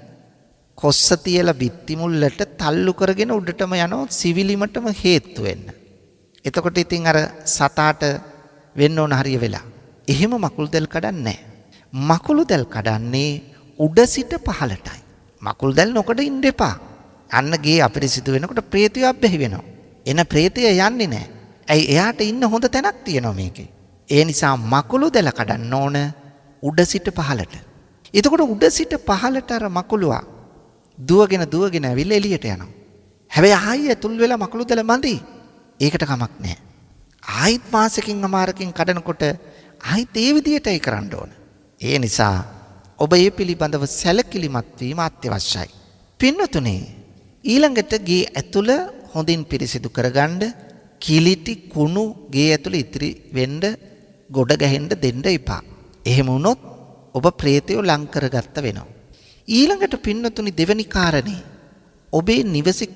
කොස්ස තියලා බිත්ති මුල්ලට තල්ලු කරගෙන උඩටම යනවා සිවිලිමටම හේතු වෙන්න. එතකොට ඉතින් අර සතාට වෙන්න ඕන හරිය වෙලා. එහෙම මකුළු දැල් කඩන්නේ නැහැ. මකුළු දැල් කඩන්නේ උඩ සිට පහළටයි. මකුළු දැල් නොකඩ ඉන්න එපා. අන්න ගේ අපිරිසිදු වෙනකොට ප්‍රේතය අබ්බැහි වෙනවා. එන ප්‍රේතය යන්නේ නැහැ. ඇයි එයාට ඉන්න හොඳ තැනක් තියෙනවා මේකේ. ඒ නිසා මකුළු දැල් කඩන්න ඕන උඩ සිට පහළට. එතකොට උඩ සිට පහළට අර මකුළුවා දුවගෙන ඇවිල්ලා එළියට යනවා. හැබැයි ආයෙ ඇතුල් වෙලා මකුළු දැල මඳි. ඒකට කමක් නැහැ. ආයිත් මාසෙකින් අමාරකින් කඩනකොට ආයිත් ඒ විදියටයි කරන්න ඕන. ඒ නිසා ඔබ මේ පිළිබඳව සැලකිලිමත් වීම අත්‍යවශ්‍යයි. පින්නතුනේ ඊළඟට ගේ ඇතුළ හොඳින් පිරිසිදු කරගන්න කිලිටි කුණු ගේ ඇතුළ ඉතිරි වෙන්න ගොඩ ගැහෙන්න දෙන්න එපා. එහෙම වුණොත් ඔබ ප්‍රේතයෝ ලං කරගත්ත වෙනවා. ඊළඟට පින්නතුනි දෙවෙනි කාරණේ ඔබේ නිවසේ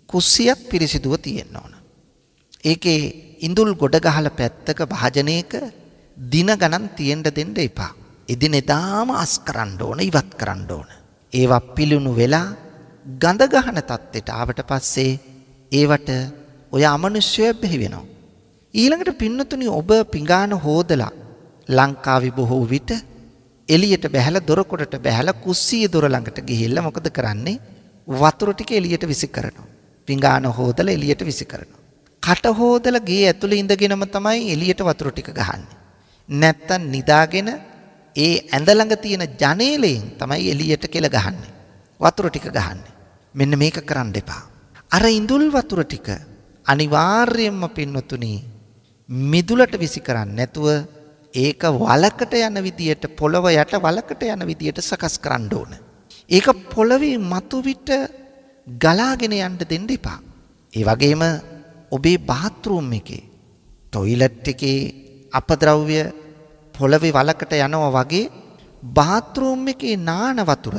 කුස්සියක් පිරිසිදුව තියෙන්න ඕන. ඒකේ ඉඳුල් ගොඩ ගහලා පැත්තක භාජනයක දින ගණන් තියෙන්න දෙන්න එපා. එදිනෙදාම අස් කරන්න ඕන, ඉවත් කරන්න ඕන. ඒවා පිලුණු වෙලා ගඳ ගහන තත්ත්වයට ආවට පස්සේ ඒවට ඔය අමනුෂ්‍යය බැහැ වෙනවා. ඊළඟට පින්නතුනි ඔබ පිඟාන හොදලා ලංකාවේ බොහෝ විට එළියට බැහැලා දොරකොඩට බැහැලා කුස්සියේ දොර ළඟට ගිහිල්ලා මොකද කරන්නේ? වතුර ටික එළියට විසි කරනවා. පිඟාන හොදලා එළියට විසි කරනවා. කට හොදලා ගේ ඇතුලේ ඉඳගෙනම තමයි එළියට වතුර ටික ගහන්නේ. නැත්තම් නිදාගෙන ඒ ඇඳ ළඟ තියෙන ජනේලයෙන් තමයි එළියට කෙල ගහන්නේ. වතුර ටික ගහන්නේ. මෙන්න මේක කරන්න එපා. අර ඉඳුල් වතුර ටික අනිවාර්යයෙන්ම පින්නතුනි මිදුලට විසි කරන්නේ නැතුව ඒක වලකට යන විදියට පොළව යට වලකට යන විදියට සකස් කරන්න ඕන. ඒක පොළවේ මතු විට ගලාගෙන යන්න දෙන්න එපා. ඒ වගේම ඔබේ බාත්රූම් එකේ টয়ලට් එකේ අපද්‍රව්‍ය පොළවේ වලකට යනවා වගේ බාත්රූම් එකේ නාන වතුර,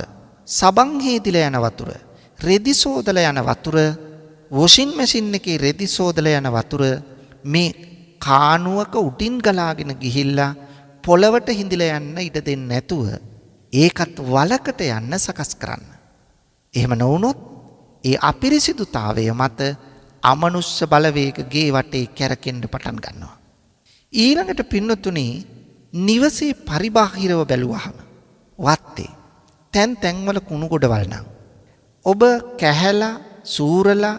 සබන් හේදිලා යන වතුර, රෙදි සෝදලා යන වතුර, වොෂින් මැෂින් එකේ රෙදි සෝදලා යන වතුර මේ කානුවක උඩින් ගලාගෙන ගිහිල්ලා පොළවට හිඳිලා යන්න ඉඩ දෙන්නේ නැතුව ඒකත් වලකට යන්න සකස් කරන්න. එහෙම නොවුනොත් ඒ අපිරිසිදුතාවය මත අමනුෂ්‍ය බලවේග ගේ වටේ කැරකෙන්න පටන් ගන්නවා. ඊළඟට පින්නතුනි නිවසේ පරිබාහිරව බැලුවහම වත්තේ තැන් තැන්වල කුණු ගොඩවල් නම් ඔබ කැහැලා සූරලා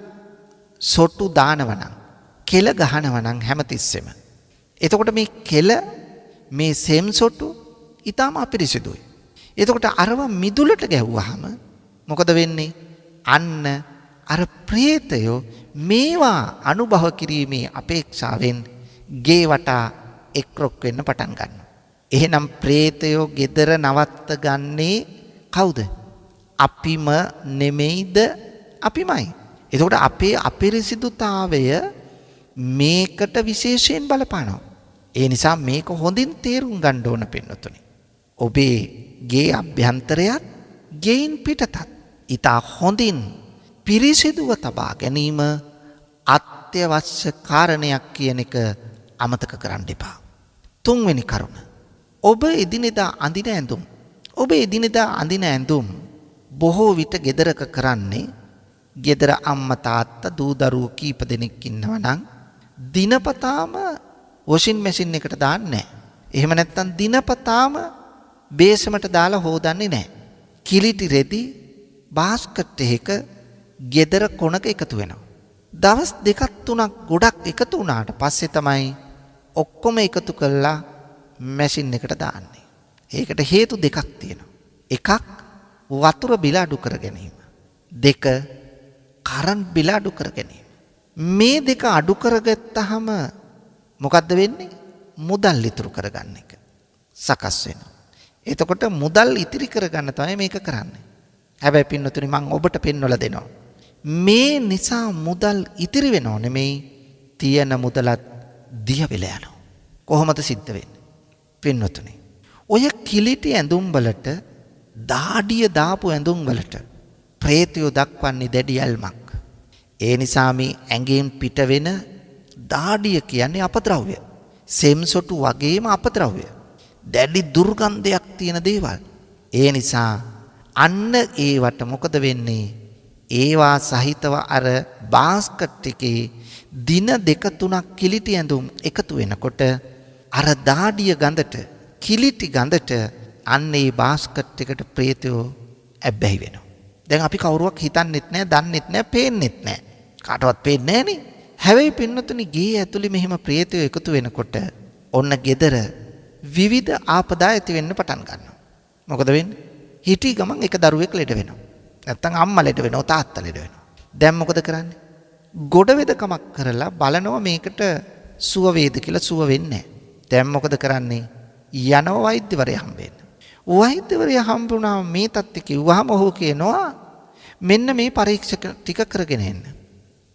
සොටු දානවනම් කෙල ගහනවනම් හැමතිස්සෙම. එතකොට මේ කෙල මේ සෙම් සොටු ඊටම අපිරිසිදුයි. එතකොට අරව මිදුලට ගැහුවාම මොකද වෙන්නේ? අන්න අර ප්‍රේතයෝ මේවා අනුභව කිරීමේ අපේක්ෂාවෙන් ගේ වටා එක්රොක් වෙන්න පටන් ගන්නවා. එහෙනම් ප්‍රේතයෝ gedara නවත්ත ගන්නේ කවුද? අපිම නෙමෙයිද? අපිමයි. එතකොට අපේ අපිරිසිදුතාවය මේකට විශේෂයෙන් බලපානවා. ඒ නිසා මේක හොඳින් තේරුම් ගන්න ඕන පින්නතුනි. ඔබේ ගේ අභ්‍යන්තරයත් ගෙයින් පිටතත් ඊට හොඳින් පිරිසිදුව තබා ගැනීම අත්‍යවශ්‍ය කාරණයක් කියන එක අමතක කරන්න එපා. තුන්වෙනි කරුණ. ඔබ එදිනෙදා අඳින ඇඳුම්. ඔබ එදිනෙදා අඳින ඇඳුම් බොහෝ විට ගෙදරක කරන්නේ ගෙදර අම්මා තාත්තා දූ දරුවෝ කීප දෙනෙක් ඉන්නවා නම් දිනපතාම වොෂින් මැෂින් එකට දාන්නේ නැහැ. එහෙම නැත්නම් දිනපතාම බේසමට දාලා හොදන්නේ නැහැ. කිලිටි රෙදි බාස්කට් එකක ගෙදර කොනක එකතු වෙනවා. දවස් දෙකක් තුනක් ගොඩක් එකතු වුණාට පස්සේ තමයි ඔක්කොම එකතු කරලා මැෂින් එකට දාන්නේ. ඒකට හේතු දෙකක් තියෙනවා. එකක් වතුර බිල අඩු කර ගැනීම. දෙක කරන්ට් බිල අඩු කර ගැනීම. මේ දෙක අඩු කරගත්තාම මොකද්ද වෙන්නේ? මුදල් ඉතුරු කරගන්න එක සකස් වෙනවා. එතකොට මුදල් ඉතිරි කරගන්න තමයි මේක කරන්නේ. හැබැයි පින්නතුනි මම ඔබට පෙන්වලා දෙනවා. මේ නිසා මුදල් ඉතිරි වෙනව නෙමෙයි තියෙන මුදලත් දිය වෙලා යනවා. කොහොමද සිද්ධ වෙන්නේ? පින්නතුනි ඔය කිලිටි ඇඳුම් වලට දාඩිය දාපු ඇඳුම් වලට ප්‍රේතයෝ දක්වන්නේ දැඩි ඇල්මක්. ඒ නිසා මේ ඇඟෙන් පිට වෙන දාඩිය කියන්නේ අපද්‍රව්‍ය. සෙම්සොටු වගේම අපද්‍රව්‍ය. දැඩි දුර්ගන්ධයක් තියෙන දේවල්. ඒ නිසා අන්න ඒවට මොකද වෙන්නේ? ඒවා සහිතව අර බාස්කට් එකේ දින 2-3ක් කිලිටි ඇඳුම් එකතු වෙනකොට අර දාඩිය ගඳට කිලිටි ගඳට අන්න ඒ බාස්කට් එකට ප්‍රේතයෝ ඇබ්බැහි වෙනවා. දැන් අපි කවුරුවක් හිතන්නෙත් නැහැ, දන්නෙත් නැහැ, පේන්නෙත් නැහැ. කාටවත් පේන්නේ නැහනේ. හැබැයි පින්නතුනි ගේ ඇතුලේ මෙහෙම ප්‍රේතයෝ එකතු වෙනකොට ඔන්න gedara විවිධ ආපදා ඇති වෙන්න පටන් ගන්නවා. මොකද වෙන්නේ? හිටි ගමන් එක දරුවෙක් ලෙඩ වෙනවා. නැත්තම් අම්මා ලෙඩ වෙනවා, තාත්තා ලෙඩ වෙනවා. දැන් මොකද කරන්නේ? ගොඩ වෙදකමක් කරලා බලනවා මේකට සුව වේද කියලා. සුව වෙන්නේ නැහැ. දැන් මොකද කරන්නේ? යනවා වෛද්‍යවරයා හම්බෙන්න. වෛද්‍යවරයා හම්බුණාම මේ තත්ත්වය කිව්වහම ඔහු කියනවා මෙන්න මේ පරීක්ෂක ටික කරගෙන එන්න.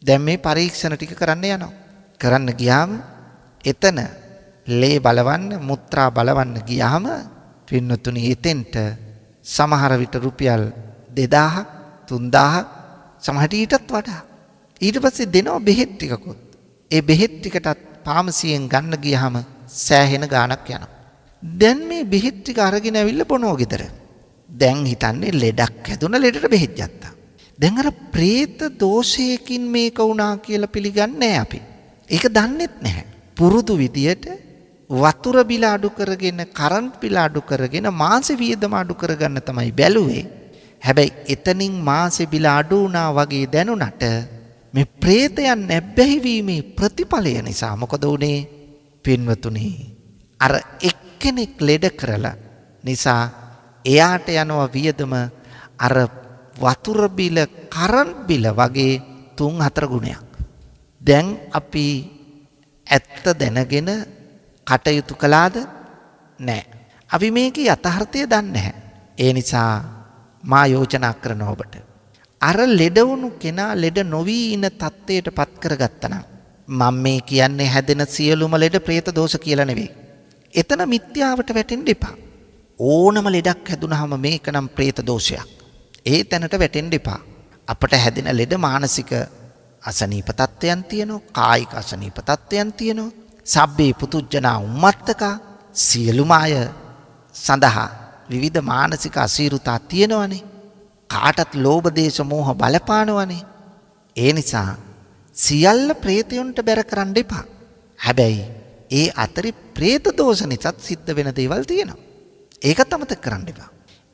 දැන් මේ පරීක්ෂණ ටික කරන්න යනවා. කරන්න ගියාම එතන ලේ බලවන්න, මුත්‍රා බලවන්න ගියාම පින්නතුනි එතෙන්ට සමහර විට රුපියල් 2000ක් 3000ක් සමහරට ඊටත් වඩා. ඊට පස්සේ දෙනවා බෙහෙත් ටිකකුත්. ඒ බෙහෙත් ටිකටත් ෆාමසියෙන් ගන්න ගියාම සෑහෙන ගාණක් යනවා. දැන් මේ බෙහෙත් ටික අරගෙන ඇවිල්ලා බොනවා ගෙදර. දැන් හිතන්නේ ලෙඩක් හැදුන ලෙඩට බෙහෙත් ගත්තා. දැන් අර പ്രേත දෝෂයකින් මේක වුණා කියලා පිළිගන්නේ නැහැ අපි. ඒක දන්නෙත් නැහැ. පුරුදු විදියට වතුර බිල අඩු කරගෙන, කරන්ට් බිල අඩු කරගෙන, මාසෙ වියදම අඩු කරගන්න තමයි බැලුවේ. හැබැයි එතනින් මාසෙ බිල අඩු වුණා වගේ දැනුණට මේ പ്രേතයන් නැබ්බැහි වීමේ ප්‍රතිඵලය නිසා මොකද වුනේ? පින්වතුනි අර එක්කෙනෙක් ලෙඩ කරලා නිසා එයාට යනවා වියදම අර වතුර බිල, කරන්ට් බිල වගේ 3-4 ගුණයක්. දැන් අපි ඇත්ත දැනගෙන කටයුතු කළාද? නැහැ. අපි මේකේ යථාර්ථය දන්නේ නැහැ. ඒ නිසා මා යෝජනා කරනවා ඔබට. අර ලෙඩ වුණු කෙනා ලෙඩ නොවි ඉන තත්ත්වයට පත් කරගත්තා නම් මම මේ කියන්නේ හැදෙන සියලුම ලෙඩ പ്രേත දෝෂ කියලා නෙවෙයි. එතන මිත්‍යාවට වැටෙන්න එපා. ඕනම ලෙඩක් හැදුනහම මේක නම් പ്രേත දෝෂයක්. ඒ තැනට වැටෙන්න එපා. අපට හැදෙන ලෙඩ මානසික අසනීප තත්ත්වයන් තියෙනවා, කායික අසනීප තත්ත්වයන් තියෙනවා. සබ්බේ පුතුජනා උම්මත්තකා සියලුම අය සඳහා විවිධ මානසික අසීරුතා තියෙනවනේ. කාටත් ලෝභ දේශ මොහ බලපානවනේ. ඒ නිසා සියල්ල ප්‍රේතයන්ට බැර කරන්න එපා. හැබැයි ඒ අතරේ പ്രേත දෝෂ නිසාත් සිද්ධ වෙන දේවල් තියෙනවා. ඒකත් අමතක කරන්න එපා.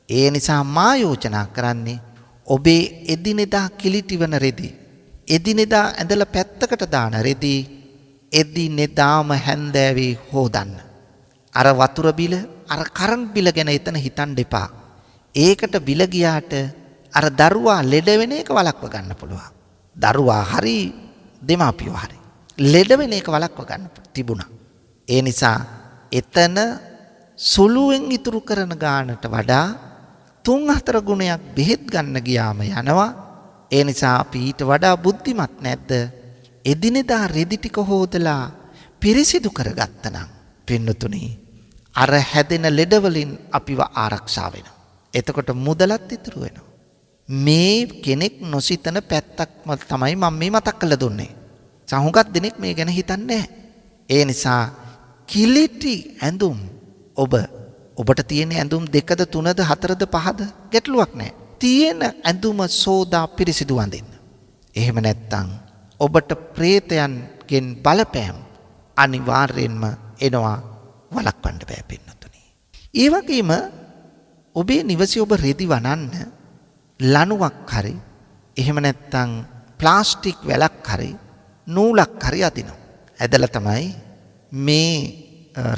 ඒ නිසා මා යෝජනා කරන්නේ ඔබේ එදිනෙදා කිලිටිවන රෙදි, එදිනෙදා ඇඳලා පැත්තකට දාන රෙදි එදිනෙදාම හැන්දෑවේ හොදන්න. අර වතුර බිල, අර කරන්ට් බිල ගැන එතන හිතන්න එපා. ඒකට බිල ගියාට අර දරුවා ලෙඩ වෙන එක වළක්ව ගන්න පුළුවන්. දරුවා හරි දෙමාපියෝ හරි ලෙඩ වෙන එක වළක්ව ගන්න තිබුණා. ඒ නිසා එතන සුළුවෙන් ඉතුරු කරන ගානට වඩා 3-4 ගුණයක් බෙහෙත් ගන්න ගියාම යනවා. ඒ නිසා අපි ඊට වඩා බුද්ධිමත් නැද්ද? එදිනෙදා රෙදි ටික හොදලා පිරිසිදු කරගත්තනම් පින්නතුනි අර හැදෙන ලෙඩ වලින් අපිව ආරක්ෂා වෙනවා. එතකොට මුදලත් ඉතුරු වෙනවා. මේ කෙනෙක් නොසිතන පැත්තක්ම තමයි මම මේ මතක් කරලා දුන්නේ. සහුගත දෙනෙක් මේ ගැන හිතන්නේ නැහැ. ඒ නිසා කිලිටි ඇඳුම් ඔබට තියෙන ඇඳුම් 2ද 3ද 4ද 5ද ගැටලුවක් නැහැ. තියෙන ඇඳුම සෝදා පිරිසිදු වඳින්න. එහෙම නැත්නම් ඔබට പ്രേතයන්ගෙන් බලපෑම් අනිවාර්යෙන්ම එනවා, වළක්වන්න බෑ පින්නතුනි. ඒ වගේම ඔබේ නිවසේ ඔබ රෙදි වනන්න ලණුවක් හරි එහෙම නැත්නම් ප්ලාස්ටික් වැලක් හරි නූලක් හරි අදිනවා. ඇදලා තමයි මේ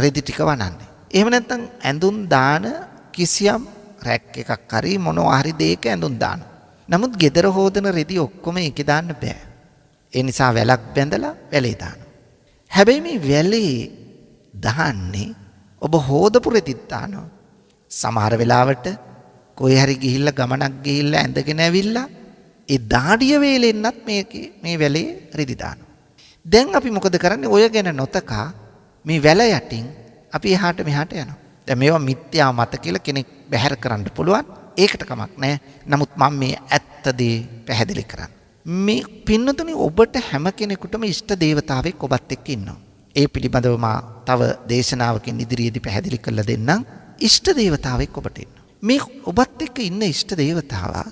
රෙදි ටික වනන්නේ. එහෙම නැත්නම් ඇඳුම් දාන කිසියම් රැක් එකක් හරි මොනවා හරි දෙයක ඇඳුම් දානවා. නමුත් gedara හොදන රෙදි ඔක්කොම ඒකේ දාන්න බෑ. ඒ නිසා වැලක් බැඳලා වැලේ දානවා. හැබැයි මේ වැලේ දාන්නේ ඔබ හොදපු රෙදිත් දානවා. සමහර වෙලාවට කොහේ හරි ගිහිල්ලා ගමනක් ගිහිල්ලා ඇඳගෙන ඇවිල්ලා ඒ දාඩිය වේලෙන්නත් මේ වැලේ රෙදි දානවා. දැන් අපි මොකද කරන්නේ? ඔය ගැන නොතකා මේ වැල යටින් අපි එහාට මෙහාට යනවා. දැන් මේවා මිත්‍යා මත කියලා කෙනෙක් බැහැර කරන්න පුළුවන්. ඒකට කමක් නැහැ. නමුත් මම මේ ඇත්ත දේ පැහැදිලි කරන්න. මේ පින්නතුනි ඔබට හැම කෙනෙකුටම ඉෂ්ට දේවතාවෙක් ඔබත් එක්ක ඉන්නවා. ඒ පිළිබඳව මා තව දේශනාවකින් ඉදිරියේදී පැහැදිලි කරලා දෙන්නම්. ඉෂ්ට දේවතාවෙක් ඔබට ඉන්නවා. මේ ඔබත් එක්ක ඉන්න ඉෂ්ට දේවතාවා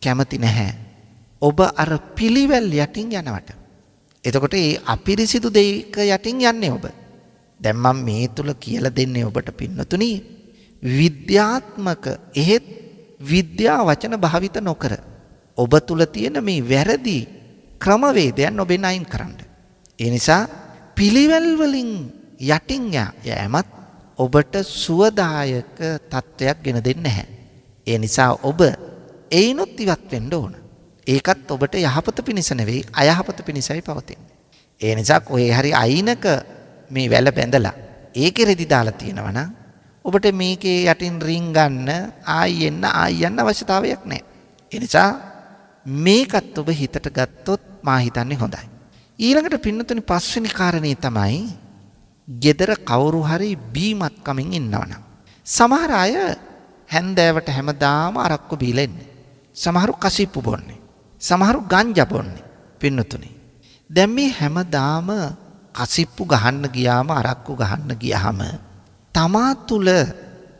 කැමති නැහැ ඔබ අර පිළිවෙල් යටින් යනවට. එතකොට ඒ අපිරිසිදු දෙයක යටින් යන්නේ ඔබ. දැන් මම මේ තුල කියලා දෙන්නේ ඔබට පින්නතුනි විද්‍යාත්මක එහෙත් විද්‍යා වචන භාවිත නොකර ඔබ තුල තියෙන මේ වැරදි ක්‍රමවේදයන් ඔබෙන් අයින් කරන්න. ඒ නිසා පිළිවෙල් වලින් යටින් යෑමත් ඔබට සුවදායක තත්වයක් ගෙන දෙන්නේ නැහැ. ඒ නිසා ඔබ ඒනොත් ඉවත් වෙන්න ඕන. ඒකත් ඔබට යහපත පිණිස නෙවෙයි අයහපත පිණිසයි පවතින්නේ. ඒ නිසා කොහේ හරි අයිනක මේ වැල බැඳලා ඒකේ රෙදි දාලා තියෙනවා නම් ඔබට මේකේ යටින් රින් ගන්න ආයි යන්න අවශ්‍යතාවයක් නැහැ. ඒ නිසා මේකත් ඔබ හිතට ගත්තොත් මා හිතන්නේ හොඳයි. ඊළඟට පින්නතුනි පස්වෙනි කාරණේ තමයි gedara කවුරු හරි බීමත් කමින් ඉන්නවනම්. සමහර අය හැන්දෑවට හැමදාම අරක්කු බීලා ඉන්නේ. සමහරු කසිප්පු බොන්නේ. සමහරු ගංජා බොන්නේ. පින්නතුනි දැන් මේ හැමදාම කසිප්පු ගහන්න ගියාම අරක්කු ගහන්න ගියාම තමා තුල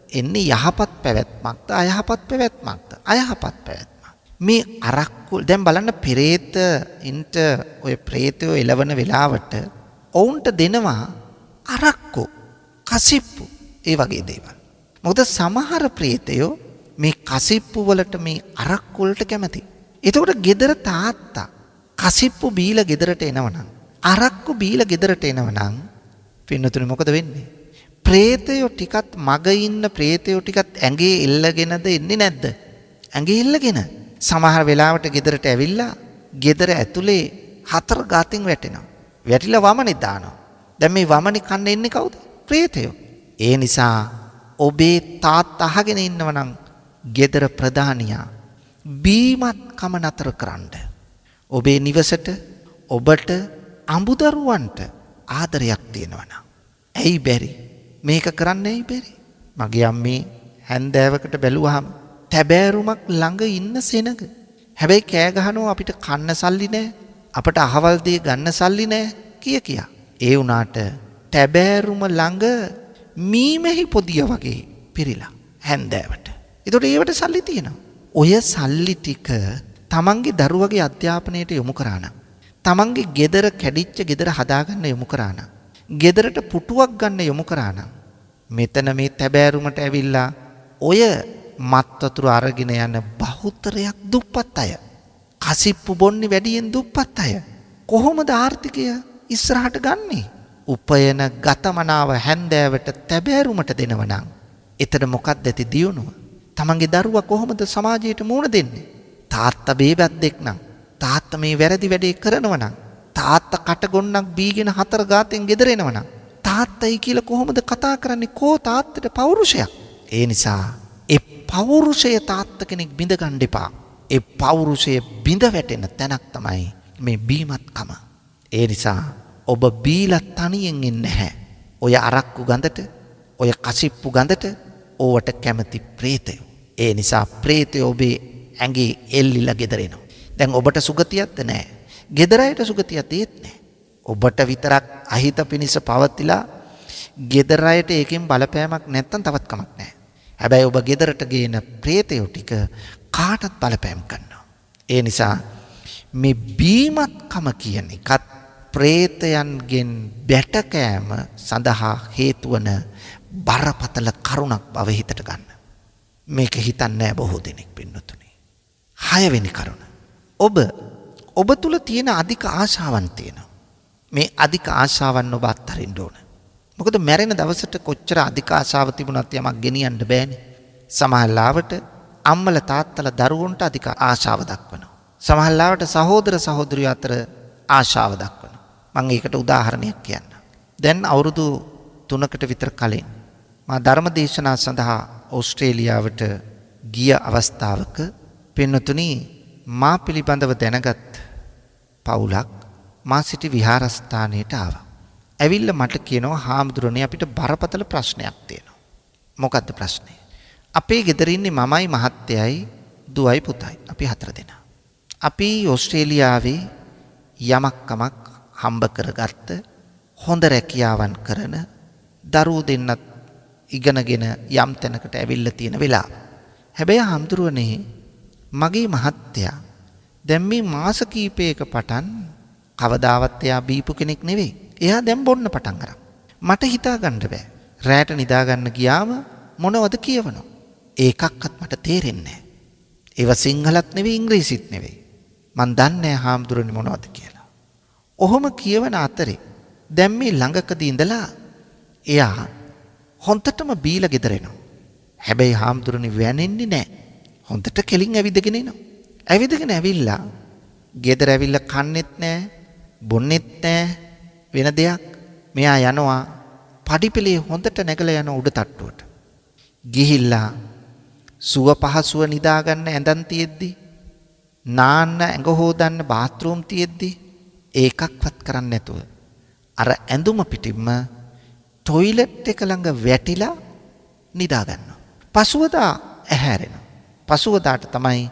එන්නේ යහපත් පැවැත්මක්ද අයහපත් පැවැත්මක්ද? අයහපත් පැවැත්මක්. මේ අරක්කු දැන් බලන්න පෙරේතයින්ට ඔය ප්‍රේතයෝ එළවන වෙලාවට ඔවුන්ට දෙනවා අරක්කු කසිප්පු ඒ වගේ දේවල්. මොකද සමහර ප්‍රේතයෝ මේ කසිප්පු වලට මේ අරක්කු වලට කැමති. එතකොට ගෙදර තාත්තා කසිප්පු බීලා ගෙදරට එනවනම් අරක්කු බීලා ගෙදරට එනවනම් පින්නතුනි මොකද වෙන්නේ? ප්‍රේතයෝ ටිකත් මග ඉන්න ප්‍රේතයෝ ටිකත් ඇඟේ එල්ලගෙනද එන්නේ නැද්ද? ඇඟේ එල්ලගෙන සමහර වෙලාවට ගෙදරට ඇවිල්ලා ගෙදර ඇතුලේ හතර ගාතින් වැටෙනවා. වැටිලා වමනේ දානවා. දැන් මේ වමනේ කන්න එන්නේ කවුද? ප්‍රේතයෝ. ඒ නිසා ඔබේ තාත්තා අහගෙන ඉන්නවනම් ගෙදර ප්‍රධානියා බීමත් කම නතර කරන්න. ඔබේ නිවසට ඔබට අඹදරුවන්ට ආදරයක් තියෙනවනම් ඇයි බැරි? මේක කරන්න ඇයි බැරි? මගේ අම්මේ හැන්දෑවකට බැලුවාම තැබෑරුමක් ළඟ ඉන්න සෙනඟ. හැබැයි කෑ ගහනවා අපිට කන්න සල්ලි නැහැ. අපට අහවල් දේ ගන්න සල්ලි නැහැ කියා. ඒ වුණාට තැබෑරුම ළඟ මීමෙහි පොදිය වගේ පිරීලා හැන්දෑවට. ඒතකොට ඒවට සල්ලි තියෙනවා. ඔය සල්ලි ටික තමන්ගේ දරුවගේ අධ්‍යාපනයට යොමු කරා නම්, තමන්ගේ ගෙදර කැඩිච්ච ගෙදර හදාගන්න යොමු කරා නම්, ගෙදරට පුටුවක් ගන්න යොමු කරා නම්, මෙතන මේ තැබෑරුමට ඇවිල්ලා ඔය මත් වතුර අරගෙන යන බහුතරයක් දුප්පත් අය, කසිප්පු බොන්නේ වැඩියෙන් දුප්පත් අය කොහොමද ආර්ථිකය ඉස්සරහට ගන්නේ? උපයන ගතමනාව හැන්දෑවට තැබෑරුමට දෙනව නම් එතන මොකක්ද ඇති දියුණුව? තමන්ගේ දරුවා කොහොමද සමාජයට මුහුණ දෙන්නේ? තාත්තා බේබැද්දෙක් නම්, තාත්තා මේ වැරදි වැඩේ කරනවා නම්, තාත්තා කටගොන්නක් බීගෙන හතර ගාතෙන් ගෙදර එනවා නම් තාත්තයි කියලා කොහොමද කතා කරන්නේ? කෝ තාත්තට පෞරුෂයක්? ඒ නිසා ඒ පෞරුෂය තාත්තා කෙනෙක් බිඳ ගන්න එපා. ඒ පෞරුෂය බිඳ වැටෙන තැනක් තමයි මේ බීමත්කම. ඒ නිසා ඔබ බීලා තනියෙන් ඉන්නේ නැහැ. ඔය අරක්කු ගඳට, ඔය කසිප්පු ගඳට ඕවට කැමති ප්‍රේතයෝ. ඒ නිසා ප්‍රේතයෝ ඔබේ ඇඟේ එල්ලිලා ගෙදර එනවා. දැන් ඔබට සුගතියක්ද නැහැ. ගෙදර අයට සුගතියක් දෙත් නැහැ. ඔබට විතරක් අහිත පිනිස පවතිලා ගෙදර අයට ඒකෙන් බලපෑමක් නැත්තම් තවත් කමක් නැහැ. හැබැයි ඔබ ගෙදරට ගේන ප්‍රේතයෝ ටික කාටත් බලපෑම් කරනවා. ඒ නිසා මේ බීමත්කම කියන එකත් ප්‍රේතයන්ගෙන් බැටකෑම සඳහා හේතු වන බරපතල කරුණක් බව හිතට ගන්න. මේක හිතන්නේ බොහෝ දෙනෙක් පින්නතුනි. 6 වෙනි කරුණ. ඔබ තුල තියෙන අධික ආශාවන් තියෙනවා. මේ අධික ආශාවන් ඔබ අත්හරින්න ඕන. මොකද මැරෙන දවසට කොච්චර අධික ආශාව තිබුණත් යමක් ගෙනියන්න බෑනේ. සමහරවිට අම්මල තාත්තලා දරුවන්ට අධික ආශාව දක්වනවා. සමහර ලාවට සහෝදර සහෝදරියෝ අතර ආශාව දක්වනවා. මම ඒකට උදාහරණයක් කියන්නම්. දැන් අවුරුදු 3කට විතර කලින් මා ධර්ම දේශනා සඳහා ඕස්ට්‍රේලියාවට ගිය අවස්ථාවක පින්නතුනි මා පිළිබඳව දැනගත් පවුලක් මා සිටි විහාරස්ථානයට ආවා. ඇවිල්ලා මට කියනවා හාමුදුරනේ අපිට බරපතල ප්‍රශ්නයක් තියෙනවා. මොකද්ද ප්‍රශ්නේ? අපේ ගෙදර ඉන්නේ මමයි මහත්තයයි දුවයි පුතයි. අපි 4 දෙනා. අපි ඕස්ට්‍රේලියාවේ යමක් කමක් හම්බ කරගත්ත හොඳ රැකියාවන් කරන දරුවෝ දෙන්නත් ඉගෙනගෙන යම් තැනකට ඇවිල්ලා තියෙන වෙලාව. හැබැයි හාමුදුරනේ මගේ මහත්තයා දැන් මේ මාස කීපයක පටන් කවදාවත් එයා බීපු කෙනෙක් නෙවෙයි. එයා දැන් බොන්න පටන් අරන්. මට හිතා ගන්න බෑ. රැට නිදා ගන්න ගියාම මොනවද කියවනවා? ඒකක්වත් මට තේරෙන්නේ නැහැ. ඒව සිංහලත් නෙවෙයි ඉංග්‍රීසිත් නෙවෙයි. මන් දන්නේ නැහැ හාමුදුරනේ මොනවද කියලා. ඔහොම කියවන අතරේ දැන් මේ ළඟකදී ඉඳලා එයා හොන්තටම බීලා ගෙදර එනවා. හැබැයි හාමුදුරනේ වැනෙන්නේ නැහැ. හොන්තට කෙලින් ඇවිදගෙන එනවා. ඇවිදගෙන ඇවිල්ලා ගෙදර ඇවිල්ලා කන්නෙත් නැහැ, බොන්නෙත් නැහැ වෙන දෙයක්. මෙයා යනවා පඩිපෙළේ හොඳට නැගලා යන උඩ තට්ටුවට. ගිහිල්ලා සුව පහසුව නිදා ගන්න ඇඳන් තියෙද්දි, නාන්න ඇඟ හොදන්න බාත්රූම් තියෙද්දි ඒකක්වත් කරන්නේ නැතුව අර ඇඳුම පිටින්ම টয়ලට් එක ළඟ වැටිලා නිදා ගන්නවා. පසුවදා ඇහැරෙනවා. පසුවදාට තමයි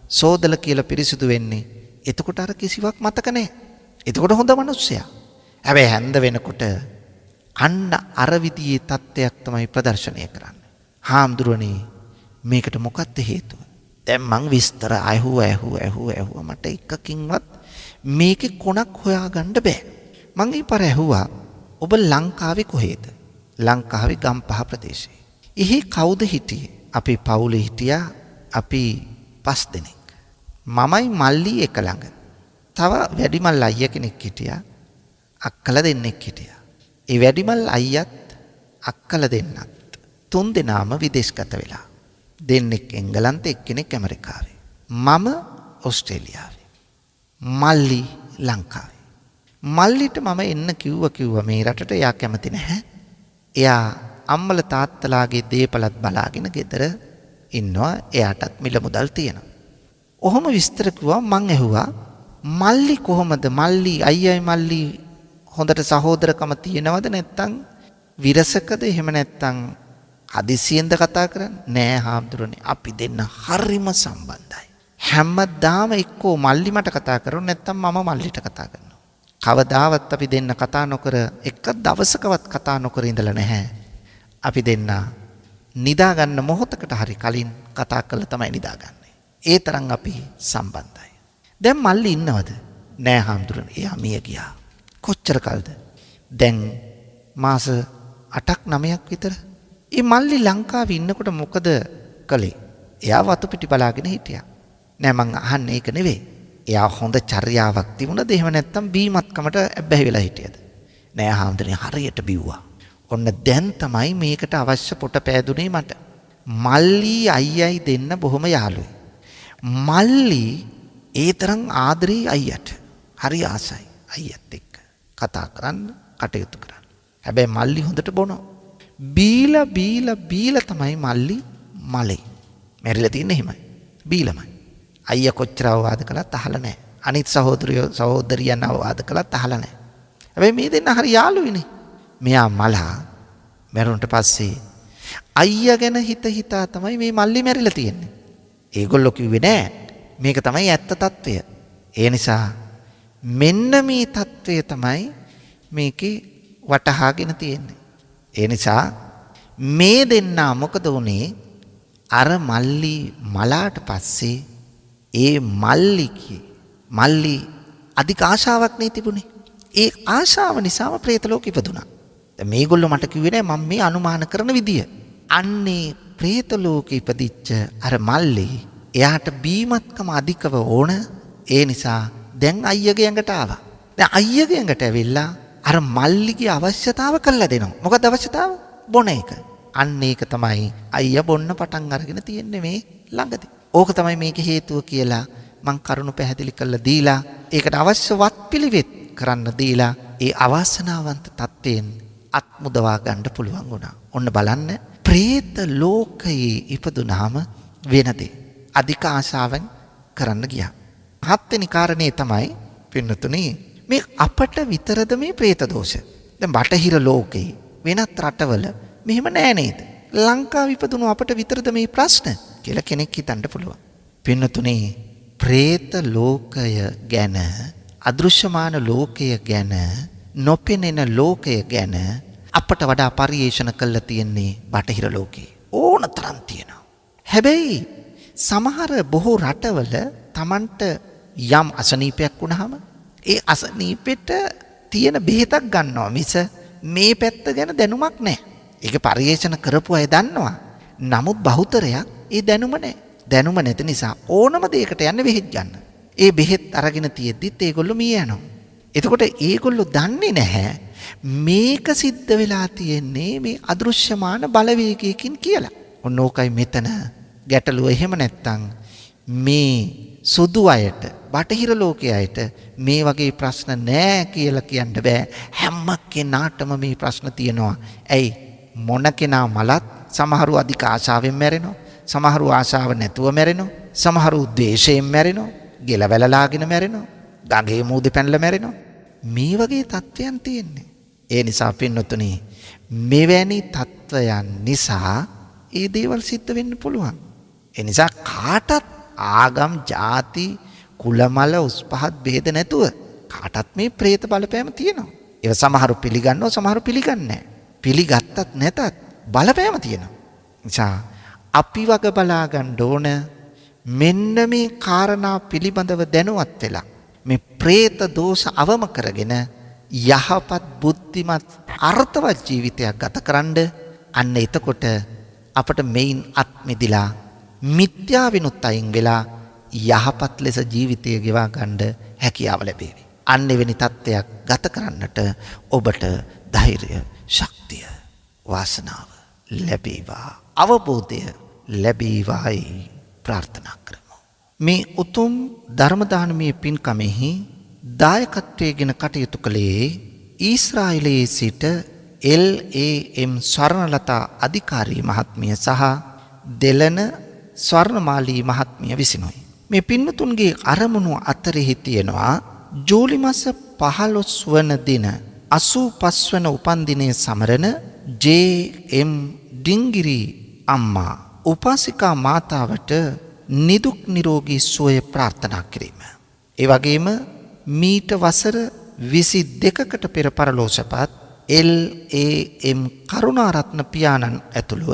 සෝදල කියලා පිරිසිදු වෙන්නේ. එතකොට අර කිසිවක් මතක නැහැ. එතකොට හොඳ මිනිස්සයා. හැබැයි හැන්ද වෙනකොට අන්න අර විදිහේ තත්ත්වයක් තමයි ප්‍රදර්ශනය කරන්නේ. හාමුදුරනේ මේකට මොකක්ද හේතුව? දැන් මං විස්තර ඇහුවා මට එකකින්වත් මේකේ කොනක් හොයාගන්න බෑ. මං ඊපර ඇහුවා ඔබ ලංකාවේ කොහෙද? ලංකාවේ ගම්පහ ප්‍රදේශයේ. එහි කවුද හිටියේ? අපි පවුලේ හිටියා අපි 5 දෙනෙක්. මමයි මල්ලි එක ළඟ. තව වැඩිමල් අයියා කෙනෙක් හිටියා. අක්කලා දෙන්නෙක් හිටියා. ඒ වැඩිමල් අයියත් අක්කලා දෙන්නත් 3 දෙනාම විදේශගත වෙලා. දෙන්නෙක් එංගලන්තේ එක්කෙනෙක් ඇමරිකාවේ. මම ඕස්ට්‍රේලියාවේ. මල්ලි ලංකාවේ. මල්ලිට මම එන්න කිව්වා මේ රටට එයා කැමති නැහැ. එයා අම්මල තාත්තලාගේ දේපලත් බලාගෙන ගෙදර ඉන්නවා. එයාටත් මිල මුදල් තියෙනවා. ඔහොම විස්තර කිව්වා. මං ඇහුවා මල්ලි කොහොමද? මල්ලි අයියයි මල්ලි හොඳට සහෝදරකම තියෙනවද නැත්නම් විරසකද? එහෙම නැත්නම් හදිසියෙන්ද කතා කරන්නේ? නෑ හාමුදුරනේ අපි දෙන්න හරිම සම්බන්ධයි. හැමදාම එක්කෝ මල්ලි මට කතා කරනවා නැත්නම් මම මල්ලිට කතා කරනවා. කවදාවත් අපි දෙන්න කතා නොකර එක දවසකවත් කතා නොකර ඉඳලා නැහැ. අපි දෙන්න නිදා ගන්න මොහොතකට හරි කලින් කතා කරලා තමයි නිදාගන්නේ. ඒ තරම් අපි සම්බන්ධයි. දැන් මල්ලි ඉන්නවද? නෑ හාමුදුරනේ එයා මිය ගියා. කොච්චර කල්ද? දැන් මාස 8ක් 9ක් විතර. ඒ මල්ලි ලංකාවේ ඉන්නකොට මොකද කළේ? එයා වතු පිටි බලාගෙන හිටියා. නෑ මං අහන්නේ ඒක නෙවෙයි. එයා හොඳ චර්යාවක් තිබුණද? එහෙම නැත්නම් බීමත්කමට ඇබ්බැහි වෙලා හිටියද? නෑ හාමුදුරනේ හරියට බිව්වා. ඔන්න දැන් තමයි මේකට අවශ්‍ය පොට පෑදුනේ මට. මල්ලි අයියයි දෙන්න බොහොම යාළුයි. මල්ලි ඒ තරම් ආදරේ අයියට. හරි ආසයි අයියත් එක්ක කතා කරන්න, කටයුතු කරන්න. හැබැයි මල්ලි හොඳට බොනවා. බීලා තමයි මල්ලි මලේ. මැරිලා තින්නේ එහෙමයි. බීලමයි. අයියා කොච්චර අවවාද කළත් අහලා නැහැ. අනිත් සහෝදරියන් අවවාද කළත් අහලා නැහැ. හැබැයි මේ දෙන්න හරි යාළුයිනේ. මෙයා මලා මැරුණට පස්සේ අයියා ගැන හිතා තමයි මේ මල්ලි මැරිලා තියෙන්නේ. ඒගොල්ලෝ කිව්වේ නෑ මේක තමයි ඇත්ත తত্ত্বය. ඒ නිසා මෙන්න මේ తত্ত্বය තමයි මේකේ වටහාගෙන තියෙන්නේ. ඒ නිසා මේ දෙන්නා මොකද වුනේ? අර මල්ලි මලාට පස්සේ ඒ මල්ලි අධික ආශාවක් නේ තිබුණේ. ඒ ආශාව නිසාම പ്രേත ලෝකෙ ඉපදුනා. දැන් මේගොල්ලෝ මට කිව්වේ නෑ මම මේ අනුමාන කරන විදිය. අන්නේ പ്രേත ලෝකෙ ඉපදිච්ච අර මල්ලි එයාට බීමත්කම අධිකව ඕන. ඒ නිසා දැන් අයියගේ ඇඟට ආවා. දැන් අයියගේ ඇඟට ඇවිල්ලා අර මල්ලිගේ අවශ්‍යතාව කළා දෙනවා. මොකද අවශ්‍යතාව? බොන එක. අන්න ඒක තමයි අයියා බොන්න පටන් අරගෙන තියෙන්නේ මේ ළඟදී. ඕක තමයි මේකේ හේතුව කියලා මං කරුණු පැහැදිලි කරලා දීලා ඒකට අවශ්‍ය වත්පිළිවෙත් කරන්න දීලා ඒ අවාසනාවන්ත තත්ත්වයෙන් අත්මුදවා ගන්න පුළුවන් වුණා. ඔන්න බලන්න പ്രേත ලෝකයේ ඉපදුනාම වෙන දේ අධික ආශාවෙන් කරන්න ගියා. හත්වෙනි කාරණේ තමයි පින්නතුනි මේ අපට විතරද මේ പ്രേත දෝෂ. දැන් බටහිර ලෝකේ වෙනත් රටවල මෙහෙම නෑ නේද? ලංකාවේ ඉපදුණු අපට විතරද මේ ප්‍රශ්න කියලා කෙනෙක් හිතන්න පුළුවන්. පින්නතුනි പ്രേත ලෝකය ගැන අදෘශ්‍යමාන ලෝකය ගැන නොපෙනෙන ලෝකය ගැන අපට වඩා පරිේෂණ කළා තියෙන්නේ බටහිර ලෝකේ. ඕන තරම් තියෙනවා. හැබැයි සමහර බොහෝ රටවල Tamanට යම් අසනීපයක් වුණාම ඒ අසනීපෙට තියෙන බෙහෙතක් ගන්නවා මිස මේ පැත්ත ගැන දැනුමක් නැහැ. ඒක පරිේෂණ කරපු අය දන්නවා. නමුත් බහුතරයක් ඒ දැනුම නැහැ. දැනුම නැති නිසා ඕනම දෙයකට යන්න බෙහෙත් ගන්න. ඒ බෙහෙත් අරගෙන තියෙද්දිත් ඒගොල්ලෝ මිය යනවා. එතකොට ඒගොල්ලෝ දන්නේ නැහැ මේක සිද්ධ වෙලා තියෙන්නේ මේ අදෘශ්‍යමාන බලවේගයකින් කියලා. ඔන්න ඕකයි මෙතන ගැටලුව. එහෙම නැත්තම් මේ සුදු අයට බටහිර ලෝකයේ අයට මේ වගේ ප්‍රශ්න නැහැ කියලා කියන්න බෑ. හැම කෙනාටම මේ ප්‍රශ්න තියෙනවා. ඇයි මොන කෙනා මලත් සමහරු අධික ආශාවෙන් මැරෙනවා. සමහරු ආශාව නැතුව මැරෙනවා. සමහරු ද්වේෂයෙන් මැරෙනවා. ගෙලවැලලාගෙන මැරෙනවා. ගඟේ මූදේ පැනලා මැරෙනවා. මේ වගේ තත්ත්වයන් තියෙන්නේ. ඒ නිසා පින්නතුනි මෙවැනි තත්ත්වයන් නිසා ඒ දේවල් සිද්ධ වෙන්න පුළුවන්. ඒ නිසා කාටත් ආගම් ಜಾති කුලමල උස් පහත් ભેද නැතුව කාටත් මේ പ്രേත බලපෑම තියෙනවා. ඒව සමහරු පිළිගන්නවා සමහරු පිළිගන්නේ නැහැ. පිළිගත්තත් නැතත් බලපෑම තියෙනවා. නිසා අපි වග බලා ගන්න ඕන මෙන්න මේ කාරණා පිළිබඳව දැනුවත් වෙලා මේ പ്രേත දෝෂ අවම කරගෙන යහපත් බුද්ධිමත් අර්ථවත් ජීවිතයක් ගතකරනද අන්න එතකොට අපට මේන් අත් මිදිලා මිත්‍යාවිනුත් අයින් වෙලා යහපත් ලෙස ජීවිතය ගෙවා ගන්න හැකියාව ලැබේවි. අන්න එවැනි තත්ත්වයක් ගත කරන්නට ඔබට ධෛර්යය, ශක්තිය, වාසනාව ලැබේවා. අවබෝධය ලැබේවායි ප්‍රාර්ථනා කරමු. මේ උතුම් ධර්ම දානමය පින්කමෙහි දායකත්වයෙන් කටයුතු කළේ ඊශ්‍රායලයේ සිට LAM ස්වර්ණලතා අධිකාරී මහත්මිය සහ දෙලන ස්වර්ණමාලී මහත්මිය විසිනුයි. මේ පින්නතුන්ගේ අරමුණු අතරෙහි තියෙනවා ජූලි මාස 15 වන දින 85 වන උපන්දිනයේ සමරන JM ඩිංගිරි අම්මා උපාසිකා මාතාවට නිදුක් නිරෝගී සුවය ප්‍රාර්ථනා කිරීම. ඒ වගේම මීට වසර 22කට පෙර පරලෝසපත් LAM කරුණාරත්න පියාණන් ඇතුළුව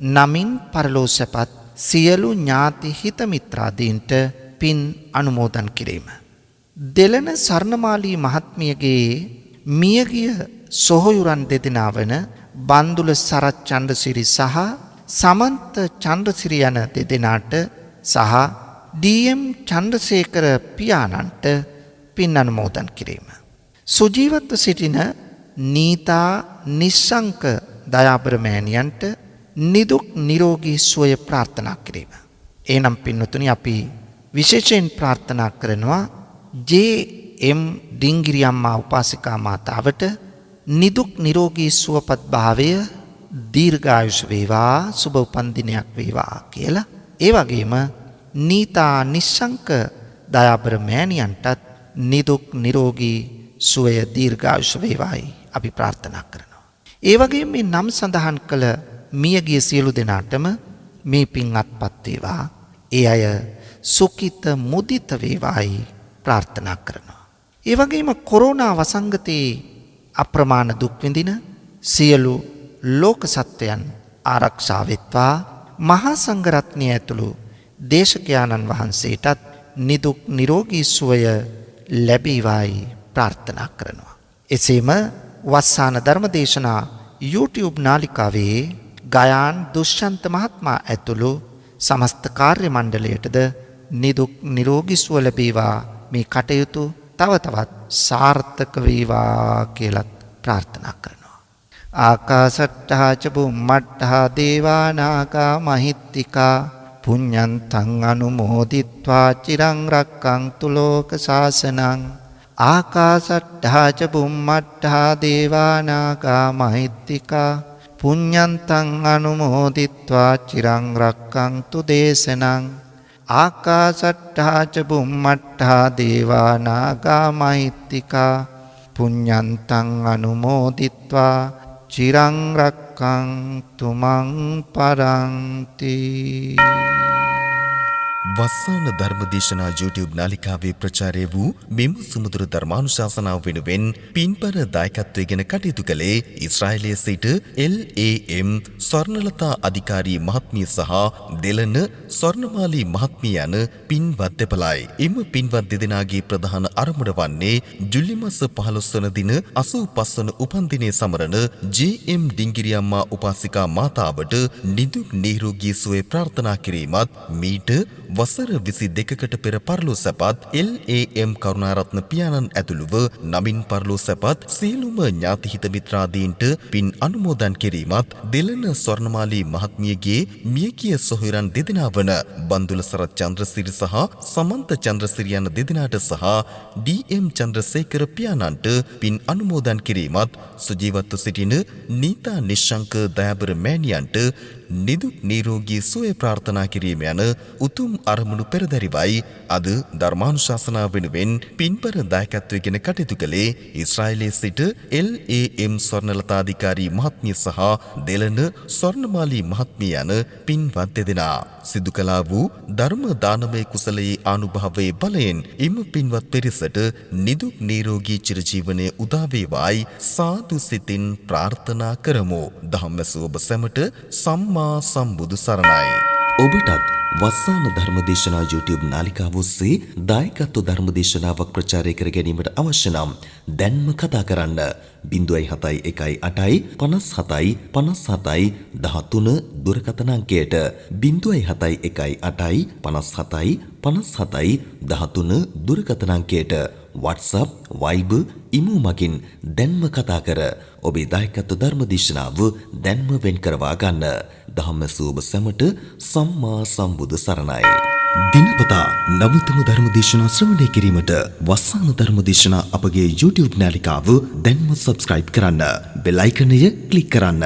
නමින් පරලෝසපත් සියලු ඥාති හිත මිත්‍රාදීන්ට පින් අනුමෝදන් කිරීම. දෙලන සර්ණමාලී මහත්මියගේ මියගිය සොහොයුරන් දෙදෙනා වන බන්දුල සරත් චන්ද්‍රසිරි සහ සමන්ත චන්ද්‍රසිරි යන දෙදෙනාට සහ DM චන්ද්‍රසේකර පියාණන්ට පින් අනුමෝදන් කිරීම. සුජීවත්ව සිටින නීතා නිශ්ශංක දයාබර මෑණියන්ට නිදුක් නිරෝගී සුවය ප්‍රාර්ථනා කිරීම. එනම් පින්වතුනි අපි විශේෂයෙන් ප්‍රාර්ථනා කරනවා JM ඩිංගිරි අම්මා උපාසිකා මාතාවට නිදුක් නිරෝගී සුවපත් භාවය දීර්ඝායුෂ වේවා සුබ උපන්දිනයක් වේවා කියලා. ඒ වගේම නීතා නිශ්ශංක දයාබර මෑණියන්ටත් නිදුක් නිරෝගී සුවය දීර්ඝායුෂ වේවායි අපි ප්‍රාර්ථනා කරනවා. ඒ වගේම මේ නම් සඳහන් කළ මියගිය සියලු දෙනාටම මේ පින් අත්පත් වේවා. ඒ අය සුඛිත මුදිත වේවායි ප්‍රාර්ථනා කරනවා. ඒ වගේම කොරෝනා වසංගතයේ අප්‍රමාණ දුක් විඳින සියලු ලෝක සත්වයන් ආරක්ෂා වෙත්වා. මහා සංඝරත්නය ඇතුළු දේශකයාණන් වහන්සේටත් නිදුක් නිරෝගී සුවය ලැබේවායි ප්‍රාර්ථනා කරනවා. එසේම වස්සාන ධර්මදේශනා YouTube නාලිකාවේ ගයාන් දුෂ්‍යන්ත මහත්මයා ඇතුළු සමස්ත කාර්ය මණ්ඩලයටද නිදුක් නිරෝගී සුව ලැබේවා. මේ කටයුතු තව තවත් සාර්ථක වේවා කියලා ප්‍රාර්ථනා කරනවා. ආකාසට්ටා ච බුම්මට්ටා දේවා නාග මහිත්‍තිකා පුඤ්ඤන්තං අනුමෝදිත්වා චිරං රක්ඛන්තු ලෝක ශාසනං ආකාසට්ටා ච බුම්මට්ටා දේවා නාග මහිත්‍තිකා පුඤ්ඤන්තං අනුමෝදිත්වා චිරං රක්ඛන්තු දේශනං ආකාසට්ටා ච බුම්මට්ටා දේවා නාග මහිත්‍තිකා පුඤ්ඤන්තං අනුමෝදිත්වා චිරං රක්ඛන්තු මං පරන්ති. වස්සාන ධර්මදේශනා YouTube නාලිකාවේ ප්‍රචාරය වූ මෙම සුමුදුරු ධර්මානුශාසනාව වෙනුවෙන් පින්බර දායකත්වයෙන් කටයුතු කළේ ඊශ්‍රායලයේ සිට LAM ස්වර්ණලතා අධිකාරී මහත්මිය සහ දෙලන ස්වර්ණමාලී මහත්මිය යන පින්වත් දෙපළයි. එම පින්වත් දෙදෙනාගේ ප්‍රධාන අරමුණ වන්නේ ජූලි මාස 15 වන දින 85 වන උපන්දිනය සමරන JM ඩිංගිරි අම්මා උපාසිකා මාතාවට නිදුක් නිරෝගී සුවය ප්‍රාර්ථනා කිරීමත් මීට වසර 22කට පෙර පරලෝ සැපත් LAM කරුණාරත්න පියාණන් ඇතුළුව නමින් පරලෝ සැපත් සියලුම ඥාති හිත මිත්‍රාදීන්ට පින් අනුමෝදන් කිරීමත් දෙලන ස්වර්ණමාලී මහත්මියගේ මියගිය සොහොයුරන් දෙදෙනා වන බන්දුල සරත් චන්ද්‍රසිරි සහ සමන්ත චන්ද්‍රසිරි යන දෙදෙනාට සහ DM චන්ද්‍රසේකර පියාණන්ට පින් අනුමෝදන් කිරීමත් සුජීවත්ව සිටින නීතා නිශ්ශංක දයාබර මෑණියන්ට නිදුක් නිරෝගී සුවය ප්‍රාර්ථනා කිරීම යන උතුම් අරමුණු පෙරදරිවයි අද ධර්මානුශාසනාව වෙනුවෙන් පින්බර දායකත්වයෙන් කටයුතු කළේ ඊශ්‍රායලයේ සිට LAM ස්වර්ණලතාධිකාරී මහත්මිය සහ දෙලන ස්වර්ණමාලී මහත්මිය යන පින්වත් දෙදෙනා. සිදු කළා වූ ධර්ම දානමය කුසලයේ ආනුභාවයේ බලයෙන් එම පින්වත් පිරිසට නිදුක් නිරෝගී චිරජීවනයේ උදා වේවායි සාදු සිතින් ප්‍රාර්ථනා කරමු. ධම්මසු ඔබ සැමට සම්මා සම්බුදු සරණයි. ඔබටත් වස්සාන ධර්මදේශනා YouTube නාලිකාව ඔස්සේ දායකත්ව ධර්මදේශනාවක් ප්‍රචාරය කර ගැනීමට අවශ්‍ය නම් දැන්ම කතා කරන්න 071 57 57 13 දුරකථන අංකයට 071 57 57 13 දුරකථන අංකයට WhatsApp Viber ඉමු මගින් දැන්ම කතා කර ඔබේ දායකත්ව ධර්මදේශනාව දැන්ම වෙන් කරවා ගන්න. ධම්මසූබ සැමට සම්මා සම්බුදු සරණයි. දිනපතා නවතම ධර්මදේශනා ශ්‍රවණය කිරීමට වස්සාන ධර්මදේශනා අපගේ YouTube නාලිකාව දැන්ම subscribe කරන්න. බෙල් අයිකනය ක්ලික් කරන්න.